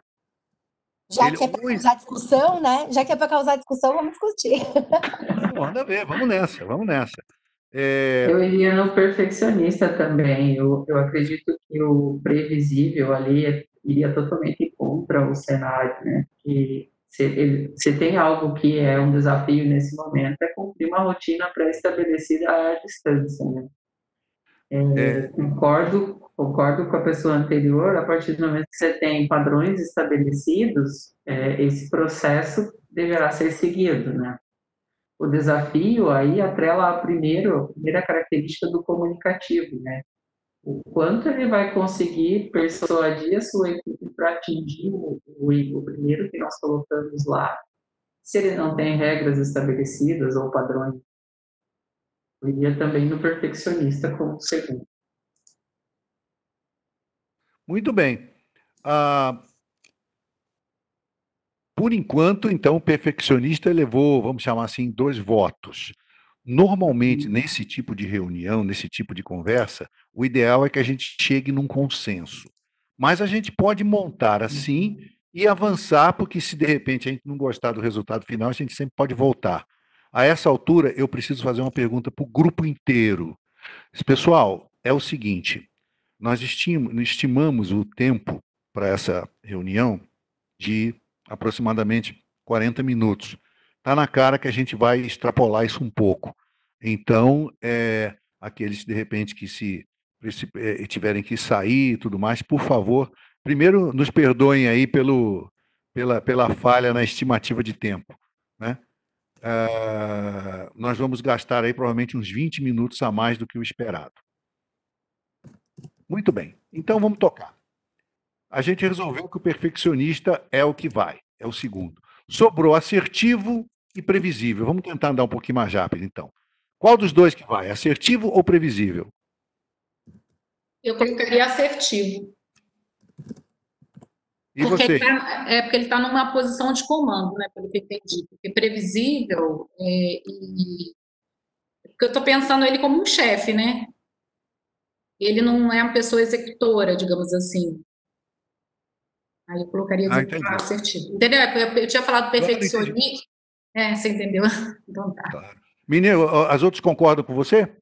Speaker 5: Já que é para causar discussão, né? Já que é para causar discussão, vamos discutir.
Speaker 1: Manda ver, vamos nessa.
Speaker 6: Eu iria no perfeccionista também. Eu acredito que o previsível ali iria totalmente contra o cenário, né? Que se tem algo que é um desafio nesse momento, é cumprir uma rotina pré-estabelecida à distância, né? Concordo com a pessoa anterior. A partir do momento que você tem padrões estabelecidos, esse processo deverá ser seguido, né? O desafio aí atrela a primeira característica do comunicativo, né? O quanto ele vai conseguir persuadir a sua equipe para atingir o primeiro que nós colocamos lá, Se ele não tem regras estabelecidas ou padrões, eu iria também no perfeccionista como segundo.
Speaker 1: Muito bem. Por enquanto, então, o perfeccionista levou, vamos chamar assim, 2 votos. Normalmente, nesse tipo de reunião, nesse tipo de conversa, o ideal é que a gente chegue num consenso. Mas a gente pode montar assim e avançar, porque se de repente a gente não gostar do resultado final, a gente sempre pode voltar. A essa altura, eu preciso fazer uma pergunta para o grupo inteiro. Pessoal, é o seguinte: nós estimamos o tempo para essa reunião de aproximadamente 40 minutos. Está na cara que a gente vai extrapolar isso um pouco. Então, aqueles, de repente, que se tiverem que sair e tudo mais, por favor, primeiro nos perdoem aí pela falha na estimativa de tempo, né? Nós vamos gastar aí provavelmente uns 20 minutos a mais do que o esperado. Muito bem, então vamos tocar. A gente resolveu que o perfeccionista é o que vai, é o segundo. Sobrou assertivo e previsível. Vamos tentar andar um pouquinho mais rápido, então. Qual dos dois que vai, assertivo ou previsível?
Speaker 4: Eu colocaria assertivo.
Speaker 1: E porque você?
Speaker 4: Porque ele está numa posição de comando, né, pelo que eu entendi. Porque previsível, porque eu estou pensando ele como um chefe, né? Ele não é uma pessoa executora, digamos assim. Aí eu colocaria assertivo. Entendeu? Eu tinha falado perfeccionista. Claro, você entendeu? Então tá.
Speaker 1: Claro. Mineiro, as outras concordam com você?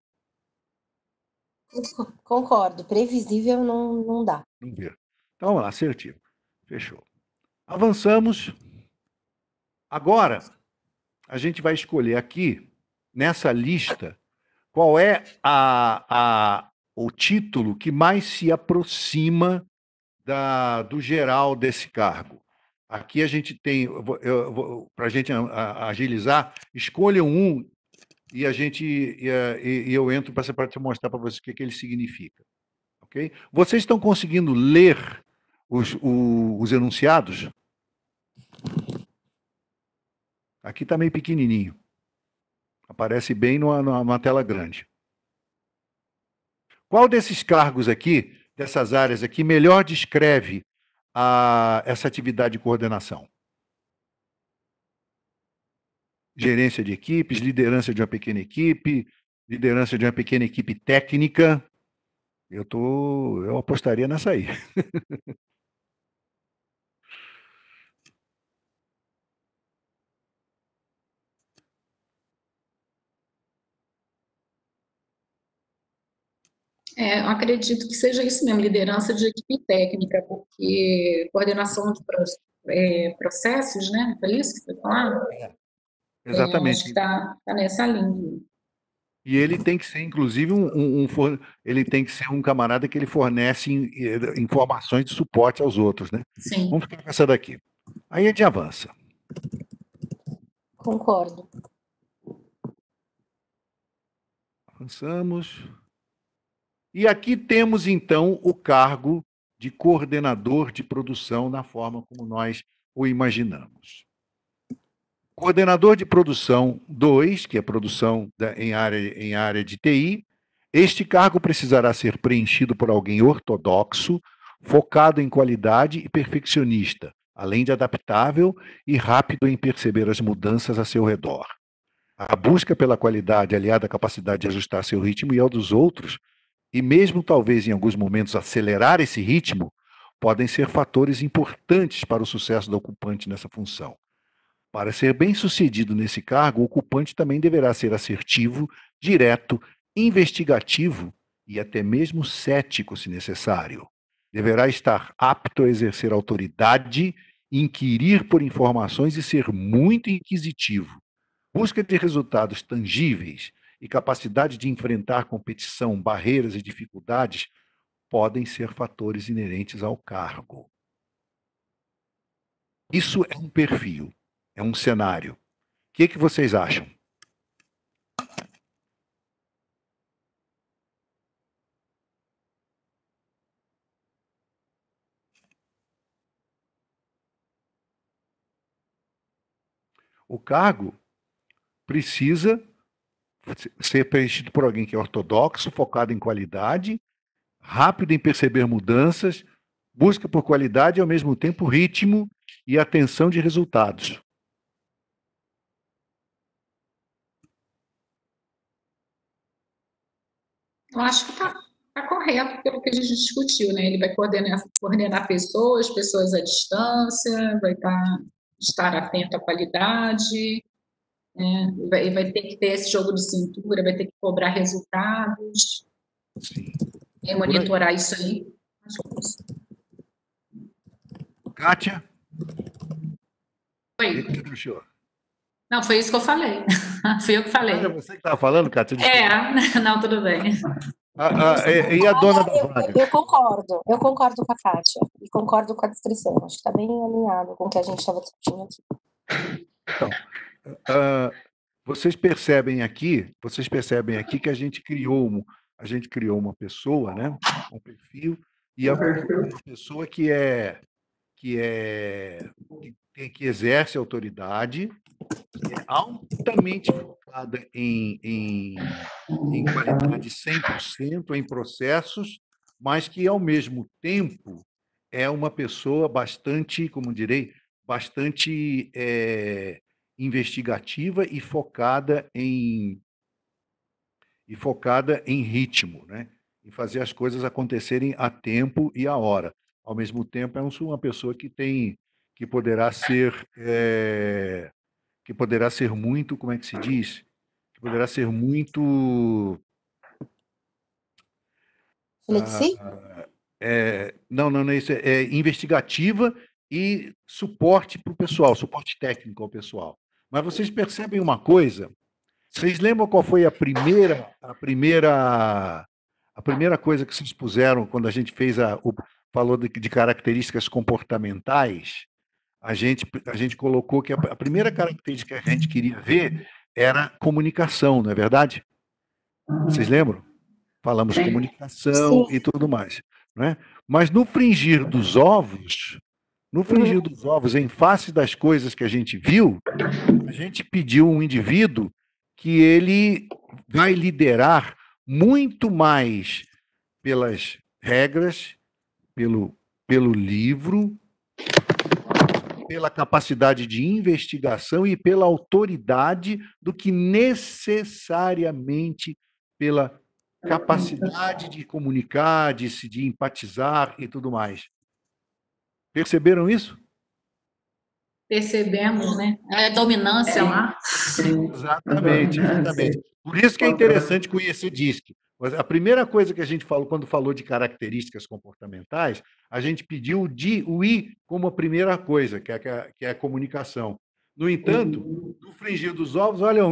Speaker 5: Concordo. Previsível não dá.
Speaker 1: Vamos ver. Então vamos lá, assertivo. Fechou. Avançamos. Agora, a gente vai escolher aqui, nessa lista, qual é o título que mais se aproxima do geral desse cargo. Aqui a gente tem, para a gente agilizar, escolha um e eu entro para te mostrar para você o que ele significa. Okay? Vocês estão conseguindo ler os enunciados? Aqui está meio pequenininho. Aparece bem numa tela grande. Qual desses cargos aqui, dessas áreas aqui, melhor descreve essa atividade de coordenação? Gerência de equipes, liderança de uma pequena equipe, liderança de uma pequena equipe técnica. Eu apostaria nessa aí.
Speaker 4: Eu acredito que seja isso mesmo, liderança de equipe técnica, porque coordenação de processos, né? Foi isso que você falou?
Speaker 1: Exatamente.
Speaker 4: Acho que está nessa linha.
Speaker 1: E ele tem que ser, inclusive, ele tem que ser um camarada que ele fornece informações de suporte aos outros, né?
Speaker 4: Sim.
Speaker 1: Vamos ficar com essa daqui. Aí a gente avança.
Speaker 5: Concordo.
Speaker 1: Avançamos. E aqui temos, então, o cargo de coordenador de produção na forma como nós o imaginamos. Coordenador de produção 2, que é produção em área de TI. Este cargo precisará ser preenchido por alguém ortodoxo, focado em qualidade e perfeccionista, além de adaptável e rápido em perceber as mudanças a seu redor. A busca pela qualidade, aliada à capacidade de ajustar seu ritmo e ao dos outros, e mesmo talvez em alguns momentos acelerar esse ritmo, podem ser fatores importantes para o sucesso do ocupante nessa função. Para ser bem-sucedido nesse cargo, o ocupante também deverá ser assertivo, direto, investigativo e até mesmo cético, se necessário. Deverá estar apto a exercer autoridade, inquirir por informações e ser muito inquisitivo. Busca de resultados tangíveis e capacidade de enfrentar competição, barreiras e dificuldades podem ser fatores inerentes ao cargo. Isso é um perfil, é um cenário. O que vocês acham? O cargo precisa ser preenchido por alguém que é ortodoxo, focado em qualidade, rápido em perceber mudanças, busca por qualidade e, ao mesmo tempo, ritmo e atenção de resultados.
Speaker 4: Eu acho que está correto pelo que a gente discutiu, né? Ele vai coordenar pessoas à distância, vai estar atento à qualidade, né? Vai ter que ter esse jogo de cintura, vai ter que cobrar resultados,
Speaker 1: Sim.
Speaker 4: E monitorar isso aí.
Speaker 1: Kátia?
Speaker 4: Oi.
Speaker 1: O que você achou?
Speaker 4: Não, foi isso que eu falei. Fui eu que falei.
Speaker 1: Era você que estava falando, Kátia?
Speaker 4: Não, tudo bem.
Speaker 1: E a dona da vaga?
Speaker 5: Eu concordo com a Kátia e concordo com a descrição. Acho que está bem alinhado com o que a gente estava discutindo aqui.
Speaker 1: Então, vocês percebem aqui que a gente criou uma pessoa, né, um perfil, e uma pessoa que exerce autoridade, que é altamente focada em qualidade 100%, em processos, mas que, ao mesmo tempo, é uma pessoa bastante, como direi, bastante investigativa e focada em ritmo, né? Em fazer as coisas acontecerem a tempo e a hora. Ao mesmo tempo, é uma pessoa que poderá ser muito, como é que se diz? Que poderá ser muito não é isso, é investigativa e suporte para o pessoal, suporte técnico ao pessoal. Mas vocês percebem uma coisa? Vocês lembram qual foi a primeira coisa que vocês puseram quando a gente falou de características comportamentais? A gente colocou que a primeira característica que a gente queria ver era comunicação, não é verdade? Vocês lembram? Falamos de comunicação e tudo mais, não é? Mas no frigir dos ovos, em face das coisas que a gente viu, a gente pediu um indivíduo que ele vai liderar muito mais pelas regras, pelo livro, pela capacidade de investigação e pela autoridade do que necessariamente pela capacidade de comunicar, de empatizar e tudo mais. Perceberam isso?
Speaker 4: Percebemos, né? A dominância lá.
Speaker 1: Exatamente. Por isso que é interessante conhecer DISC. A primeira coisa que a gente falou, quando falou de características comportamentais, a gente pediu o I como a primeira coisa, que é a comunicação. No entanto, no frigir dos ovos, olha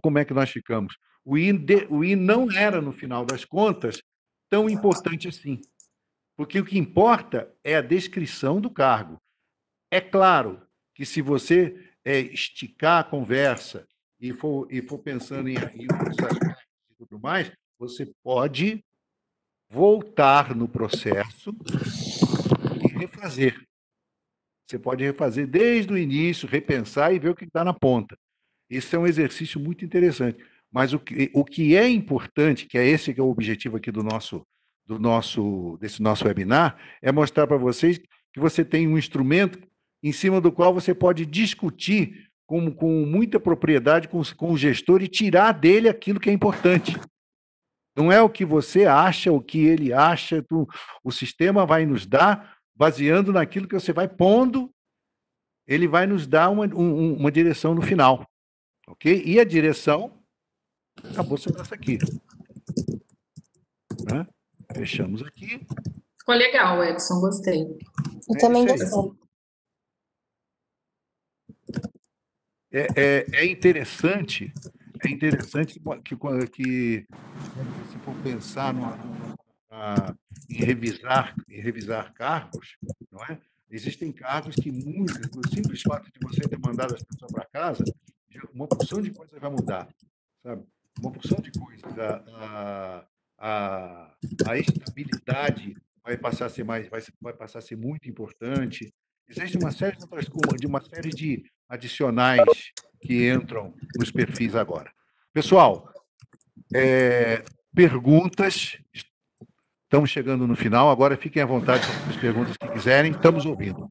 Speaker 1: como é que nós ficamos. O I não era, no final das contas, tão importante assim. Porque o que importa é a descrição do cargo. É claro que se você esticar a conversa e for pensando em outros aspectos e tudo mais, você pode voltar no processo e refazer. Você pode refazer desde o início, repensar e ver o que está na ponta. Esse é um exercício muito interessante. Mas o que é importante, que é esse que é o objetivo aqui desse nosso webinar, é mostrar para vocês que você tem um instrumento em cima do qual você pode discutir com muita propriedade com o gestor e tirar dele aquilo que é importante. Não é o que você acha, o que ele acha, o sistema vai nos dar, baseando naquilo que você vai pondo, ele vai nos dar uma direção no final. Ok? E a direção acabou sendo essa aqui. Né? Fechamos aqui.
Speaker 4: Ficou legal, Edson, gostei.
Speaker 5: Eu também gostei.
Speaker 1: É interessante que se for pensar em revisar cargos, não é? Existem cargos que pelo simples fato de você ter mandado as pessoas para casa, uma porção de coisas vai mudar, sabe? Uma porção de coisas. A estabilidade vai passar a ser muito importante. Existe uma série de adicionais que entram nos perfis agora. Pessoal, perguntas. Estamos chegando no final, agora fiquem à vontade com as perguntas que quiserem, estamos ouvindo.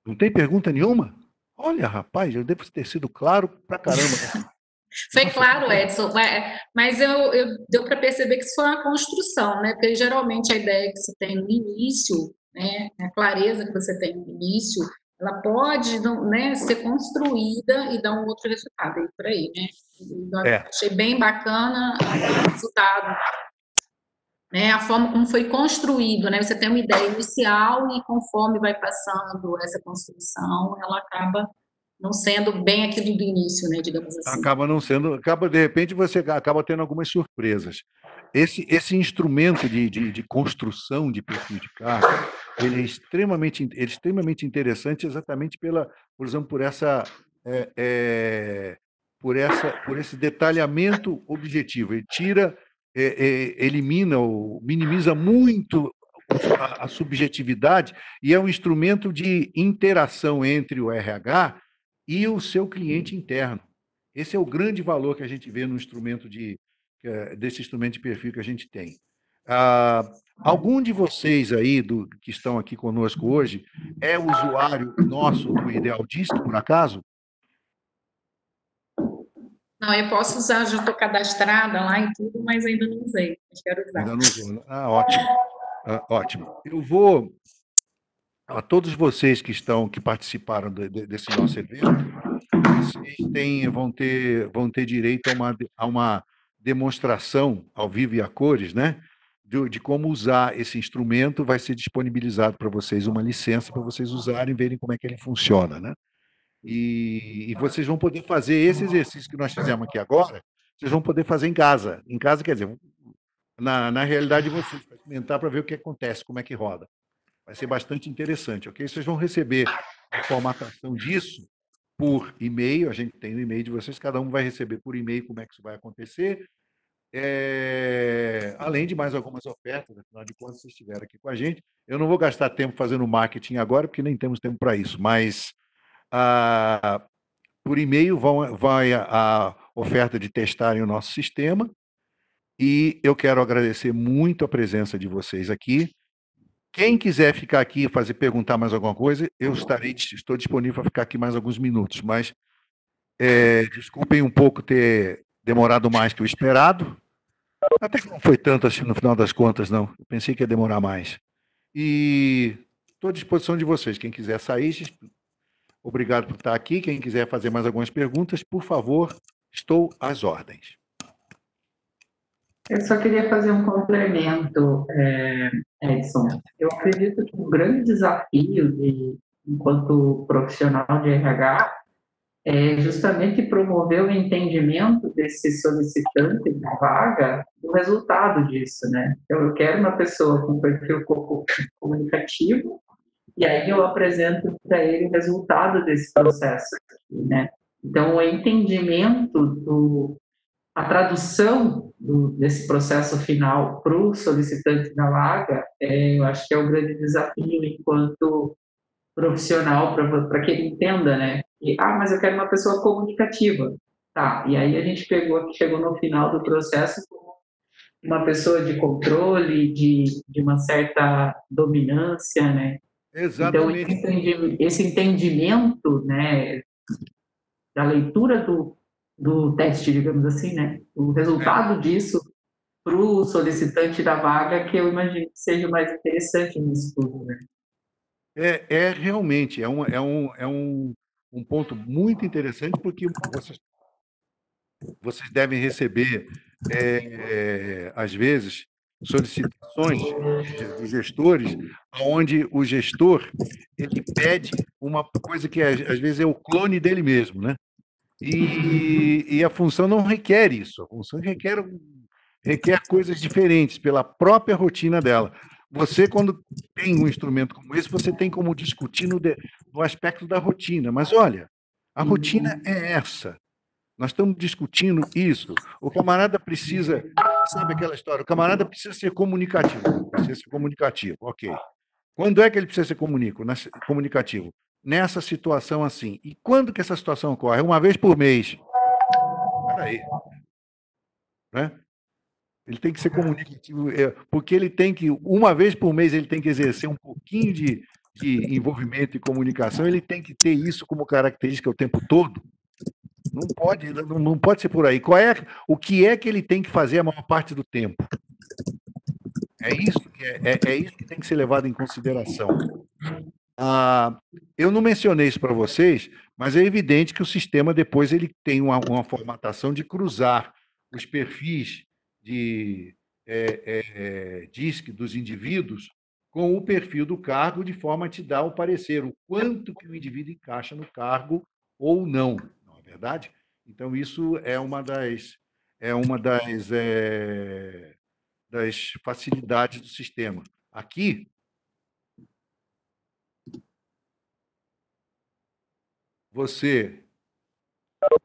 Speaker 1: Não tem pergunta nenhuma? Olha, rapaz, eu devo ter sido claro pra caramba.
Speaker 4: Foi claro, Edson, mas deu para perceber que isso foi uma construção, né? Porque geralmente a ideia que você tem no início, né, a clareza que você tem no início, ela pode, né, ser construída e dar um outro resultado aí por aí, né? Achei bem bacana o resultado, né? A forma como foi construído, né? Você tem uma ideia inicial e conforme vai passando essa construção, ela acaba não sendo bem aquilo do início, né, digamos assim.
Speaker 1: Acaba não sendo, de repente você acaba tendo algumas surpresas. Esse instrumento de construção de perfil de carga, ele é extremamente interessante exatamente por exemplo, por esse detalhamento objetivo. Ele elimina ou minimiza muito a subjetividade e é um instrumento de interação entre o RH e o seu cliente interno. Esse é o grande valor que a gente vê no instrumento desse instrumento de perfil que a gente tem. Algum de vocês aí que estão aqui conosco hoje é usuário nosso do Idealdisk, por acaso?
Speaker 4: Não, eu posso usar, já estou cadastrada lá e tudo, mas ainda não usei. Quero usar.
Speaker 1: Ainda não usou. Ótimo. Ótimo. Eu vou... A todos vocês que participaram desse nosso evento, vocês vão ter direito a uma demonstração ao vivo e a cores, né? De como usar esse instrumento. Vai ser disponibilizado para vocês uma licença para vocês usarem e verem como é que ele funciona, né? E vocês vão poder fazer esse exercício que nós fizemos aqui agora, vocês vão poder fazer em casa. Em casa, quer dizer, na realidade de vocês, para experimentar, para ver o que acontece, como é que roda. Vai ser bastante interessante, ok? Vocês vão receber a formatação disso por e-mail, a gente tem o e-mail de vocês, cada um vai receber por e-mail como é que isso vai acontecer, além de mais algumas ofertas, afinal de contas, vocês estiveram aqui com a gente. Eu não vou gastar tempo fazendo marketing agora, porque nem temos tempo para isso, mas por e-mail vai a oferta de testarem o nosso sistema, e eu quero agradecer muito a presença de vocês aqui. Quem quiser ficar aqui e perguntar mais alguma coisa, estou disponível para ficar aqui mais alguns minutos, mas desculpem um pouco ter demorado mais que o esperado. Até que não foi tanto assim no final das contas, não. Eu pensei que ia demorar mais. E estou à disposição de vocês. Quem quiser sair, obrigado por estar aqui. Quem quiser fazer mais algumas perguntas, por favor, estou às ordens.
Speaker 6: Eu só queria fazer um complemento, Edson. Eu acredito que o grande desafio, enquanto profissional de RH, é justamente promover o entendimento desse solicitante da vaga do resultado disso, né? Então, eu quero uma pessoa com perfil comunicativo, e aí eu apresento para ele o resultado desse processo, né? Então, o entendimento a tradução desse processo final para o solicitante da vaga, eu acho que é o grande desafio enquanto profissional, para que ele entenda, né? Mas eu quero uma pessoa comunicativa. Tá, e aí a gente chegou no final do processo com uma pessoa de controle, de uma certa dominância, né?
Speaker 1: Exatamente.
Speaker 6: Então, esse entendimento, né, da leitura do teste, digamos assim, né? O resultado disso para o solicitante da vaga, que eu imagino que seja o mais interessante no estudo, né?
Speaker 1: Realmente, um ponto muito interessante, porque vocês devem receber, às vezes, solicitações de gestores, onde o gestor ele pede uma coisa que, às vezes, é o clone dele mesmo, né? E a função não requer isso, a função requer coisas diferentes pela própria rotina dela. Você, quando tem um instrumento como esse, você tem como discutir no aspecto da rotina, mas olha, a rotina é essa, nós estamos discutindo isso, o camarada precisa sabe aquela história? O camarada precisa ser comunicativo. Precisa ser comunicativo, ok. Quando é que ele precisa ser comunicativo? Nessa situação assim. E quando que essa situação ocorre? Uma vez por mês. Espera aí. Né? Ele tem que ser comunicativo, porque ele tem que, uma vez por mês, ele tem que exercer um pouquinho de envolvimento e comunicação, ele tem que ter isso como característica o tempo todo. Não pode ser por aí. O que é que ele tem que fazer a maior parte do tempo? É isso que tem que ser levado em consideração. Eu não mencionei isso para vocês, mas é evidente que o sistema depois ele tem uma formatação de cruzar os perfis de DISC dos indivíduos com o perfil do cargo, de forma a te dar o parecer, o quanto que o indivíduo encaixa no cargo ou não, não é verdade? Então, isso é uma das facilidades do sistema. Aqui, você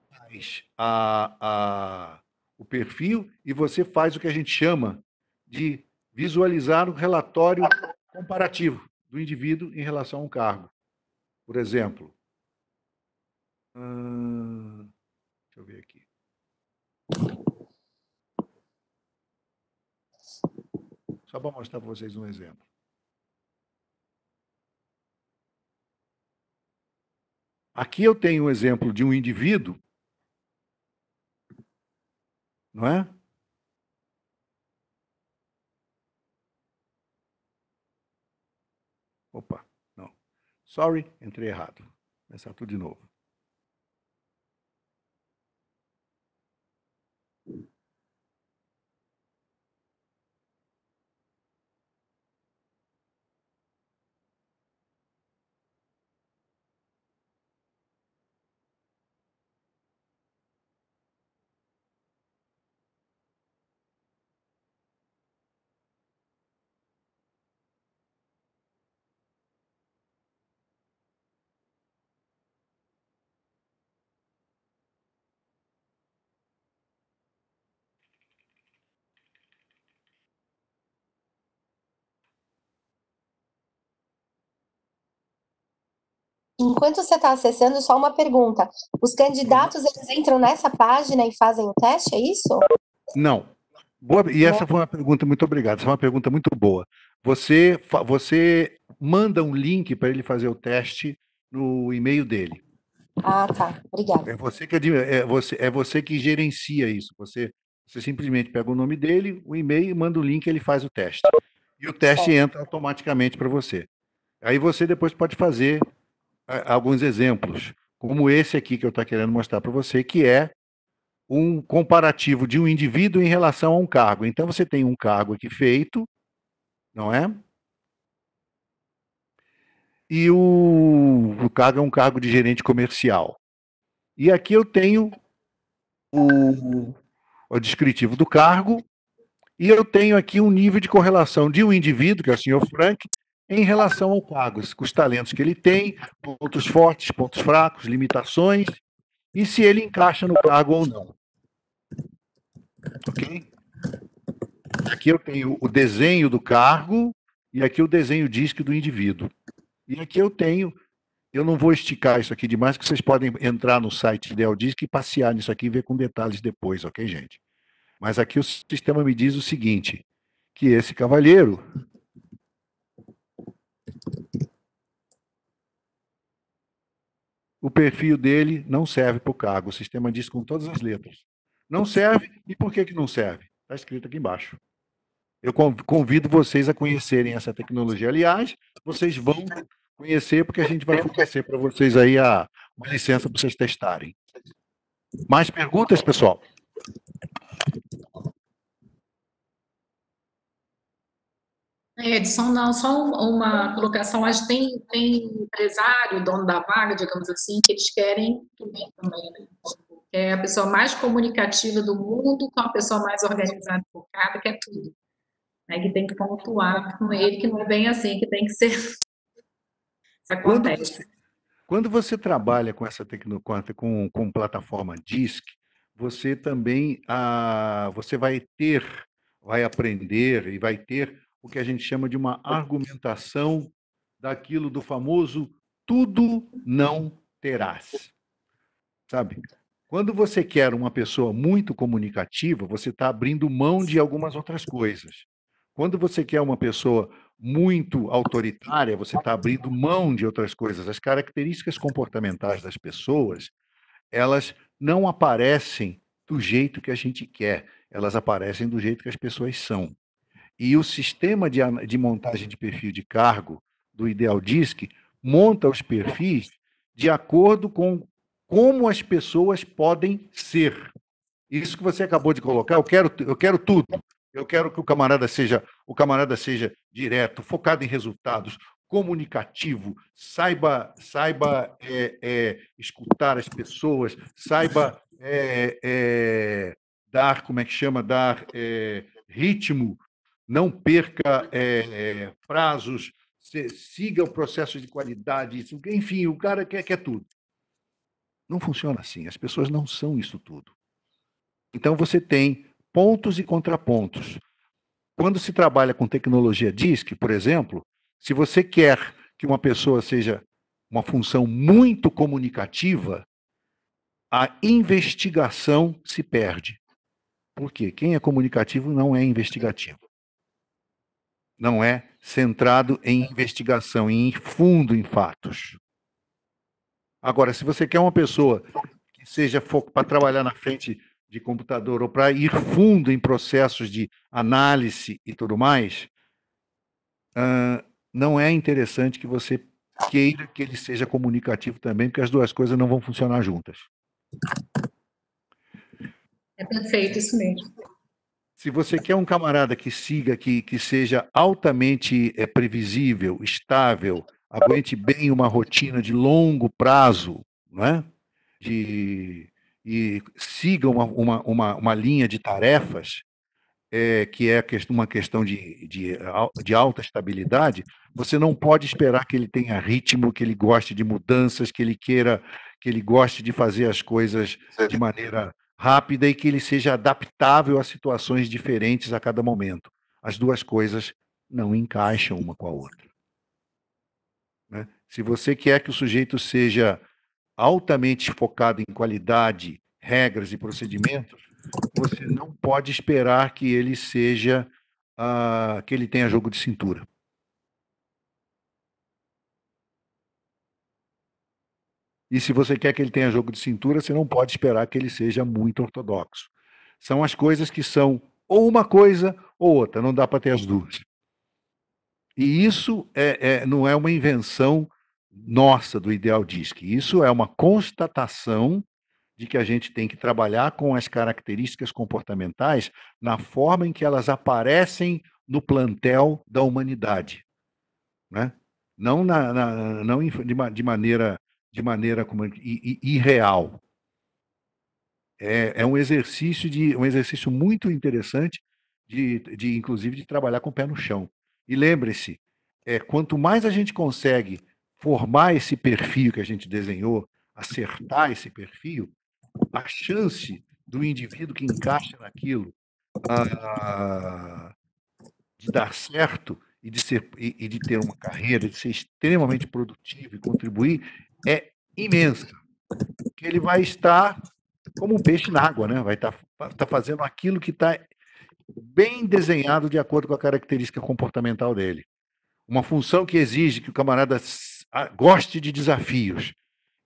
Speaker 1: faz o perfil e você faz o que a gente chama de visualizar o relatório comparativo do indivíduo em relação a um cargo. Por exemplo, deixa eu ver aqui. Só para mostrar para vocês um exemplo. Aqui eu tenho um exemplo de um indivíduo, não é? Opa, não. Sorry, entrei errado. Vou começar tudo de novo.
Speaker 5: Enquanto você está acessando, só uma pergunta. Os candidatos, eles entram nessa página e fazem o teste, é isso?
Speaker 1: Não. Boa, e essa foi uma pergunta, muito obrigado, essa é uma pergunta muito boa. Você manda um link para ele fazer o teste no e-mail dele.
Speaker 5: Ah, tá. Obrigada.
Speaker 1: É você que gerencia isso. Você simplesmente pega o nome dele, o e-mail, manda o link e ele faz o teste. E o teste entra automaticamente para você. Aí você depois pode fazer alguns exemplos, como esse aqui que eu estou querendo mostrar para você, que é um comparativo de um indivíduo em relação a um cargo. Então, você tem um cargo aqui feito, não é? E o cargo é um cargo de gerente comercial. E aqui eu tenho o descritivo do cargo, e eu tenho aqui um nível de correlação de um indivíduo, que é o senhor Frank, em relação ao cargo, com os talentos que ele tem, pontos fortes, pontos fracos, limitações, e se ele encaixa no cargo ou não. Ok? Aqui eu tenho o desenho do cargo e aqui o desenho DISC do indivíduo. E aqui eu não vou esticar isso aqui demais, que vocês podem entrar no site IdealDisc e passear nisso aqui e ver com detalhes depois, ok, gente? Mas aqui o sistema me diz o seguinte, que esse cavalheiro o perfil dele não serve para o cargo. O sistema diz com todas as letras. Não serve, e por que não serve? Está escrito aqui embaixo. Eu convido vocês a conhecerem essa tecnologia. Aliás, vocês vão conhecer, porque a gente vai fornecer para vocês aí uma licença para vocês testarem. Mais perguntas, pessoal?
Speaker 4: Edson, não, só uma colocação. Acho que tem empresário, dono da vaga, digamos assim, que eles querem também, né? É a pessoa mais comunicativa do mundo com a pessoa mais organizada e focada, que é tudo. Né, que tem que pontuar com ele, que não é bem assim, que tem que ser. Isso acontece.
Speaker 1: Quando você trabalha com essa tecnologia, com plataforma DISC, você também você vai ter vai aprender e vai ter o que a gente chama de uma argumentação daquilo do famoso tudo não terás. Sabe? Quando você quer uma pessoa muito comunicativa, você está abrindo mão de algumas outras coisas. Quando você quer uma pessoa muito autoritária, você está abrindo mão de outras coisas. As características comportamentais das pessoas, elas não aparecem do jeito que a gente quer, elas aparecem do jeito que as pessoas são. E o sistema de montagem de perfil de cargo do Ideal Disc monta os perfis de acordo com como as pessoas podem ser. Isso que você acabou de colocar, eu quero tudo. Eu quero que o camarada seja direto, focado em resultados, comunicativo, saiba escutar as pessoas, saiba dar, como é que chama, dar ritmo, não perca prazos, siga o processo de qualidade, enfim, o cara quer tudo. Não funciona assim, as pessoas não são isso tudo. Então você tem pontos e contrapontos. Quando se trabalha com tecnologia DISC, por exemplo, se você quer que uma pessoa seja uma função muito comunicativa, a investigação se perde. Por quê? Quem é comunicativo não é investigativo. Não é centrado em investigação, em ir fundo em fatos. Agora, se você quer uma pessoa que seja para trabalhar na frente de computador ou para ir fundo em processos de análise e tudo mais, não é interessante que você queira que ele seja comunicativo também, porque as duas coisas não vão funcionar juntas.
Speaker 4: É perfeito, isso mesmo.
Speaker 1: Se você quer um camarada que siga, que seja altamente previsível, estável, aguente bem uma rotina de longo prazo, não é? E siga uma linha de tarefas, que é uma questão de alta estabilidade, você não pode esperar que ele tenha ritmo, que ele goste de mudanças, que ele goste de fazer as coisas de maneira rápida e que ele seja adaptável a situações diferentes a cada momento. As duas coisas não encaixam uma com a outra. Né? Se você quer que o sujeito seja altamente focado em qualidade, regras e procedimentos, você não pode esperar que ele seja, que ele tenha jogo de cintura. E se você quer que ele tenha jogo de cintura, você não pode esperar que ele seja muito ortodoxo. São as coisas que são ou uma coisa ou outra, não dá para ter as duas. E isso não é uma invenção nossa do Ideal Disc, isso é uma constatação de que a gente tem que trabalhar com as características comportamentais na forma em que elas aparecem no plantel da humanidade, né? Não, não de maneira irreal. É um exercício muito interessante inclusive de trabalhar com o pé no chão. E lembre-se, quanto mais a gente consegue formar esse perfil que a gente desenhou, acertar esse perfil, a chance do indivíduo que encaixa naquilo de dar certo e de ter uma carreira, de ser extremamente produtivo e contribuir é imensa. Que ele vai estar como um peixe na água, né? Vai estar fazendo aquilo que está bem desenhado de acordo com a característica comportamental dele. Uma função que exige que o camarada goste de desafios.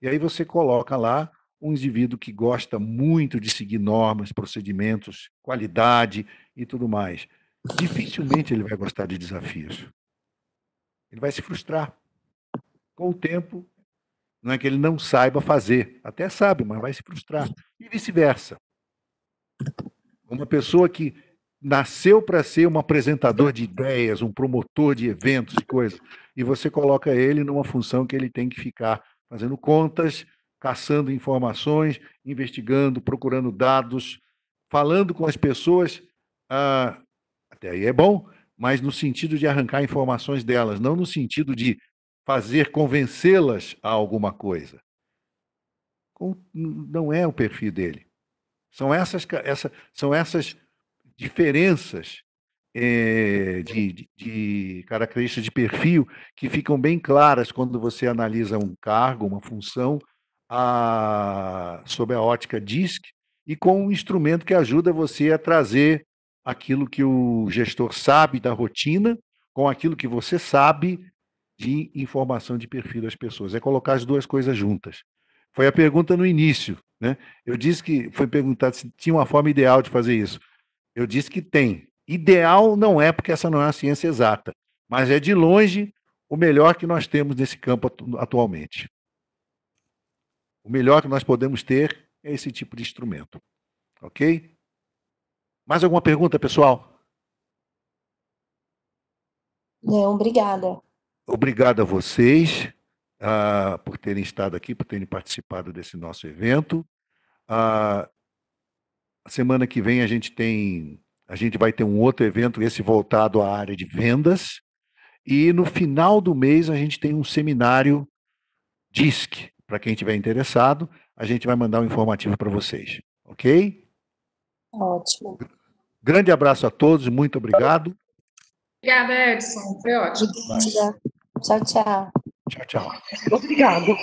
Speaker 1: E aí você coloca lá um indivíduo que gosta muito de seguir normas, procedimentos, qualidade e tudo mais. Dificilmente ele vai gostar de desafios. Ele vai se frustrar. Com o tempo, não é que ele não saiba fazer, até sabe, mas vai se frustrar. E vice-versa. Uma pessoa que nasceu para ser um apresentador de ideias, um promotor de eventos e coisas, e você coloca ele numa função que ele tem que ficar fazendo contas, caçando informações, investigando, procurando dados, falando com as pessoas, até aí é bom, mas no sentido de arrancar informações delas, não no sentido de convencê-las a alguma coisa. Não é o perfil dele. São essas diferenças de características de perfil que ficam bem claras quando você analisa um cargo, uma função, sob a ótica DISC, e com um instrumento que ajuda você a trazer aquilo que o gestor sabe da rotina com aquilo que você sabe de informação de perfil das pessoas. É colocar as duas coisas juntas. Foi a pergunta no início, né? Eu disse que foi perguntado se tinha uma forma ideal de fazer isso. Eu disse que tem. Ideal não é, porque essa não é uma ciência exata, mas é de longe o melhor que nós temos nesse campo atualmente. O melhor que nós podemos ter é esse tipo de instrumento. Ok? Mais alguma pergunta, pessoal?
Speaker 5: Não, obrigada.
Speaker 1: Obrigado a vocês por terem estado aqui, por terem participado desse nosso evento. A semana que vem a gente vai ter um outro evento, esse voltado à área de vendas. E no final do mês a gente tem um seminário DISC. Para quem estiver interessado, a gente vai mandar um informativo para vocês. Ok?
Speaker 5: Ótimo.
Speaker 1: Grande abraço a todos, muito obrigado.
Speaker 4: Obrigada, Edson. Foi ótimo.
Speaker 5: Obrigada. Tchau, tchau.
Speaker 1: Tchau, tchau.
Speaker 2: Obrigado.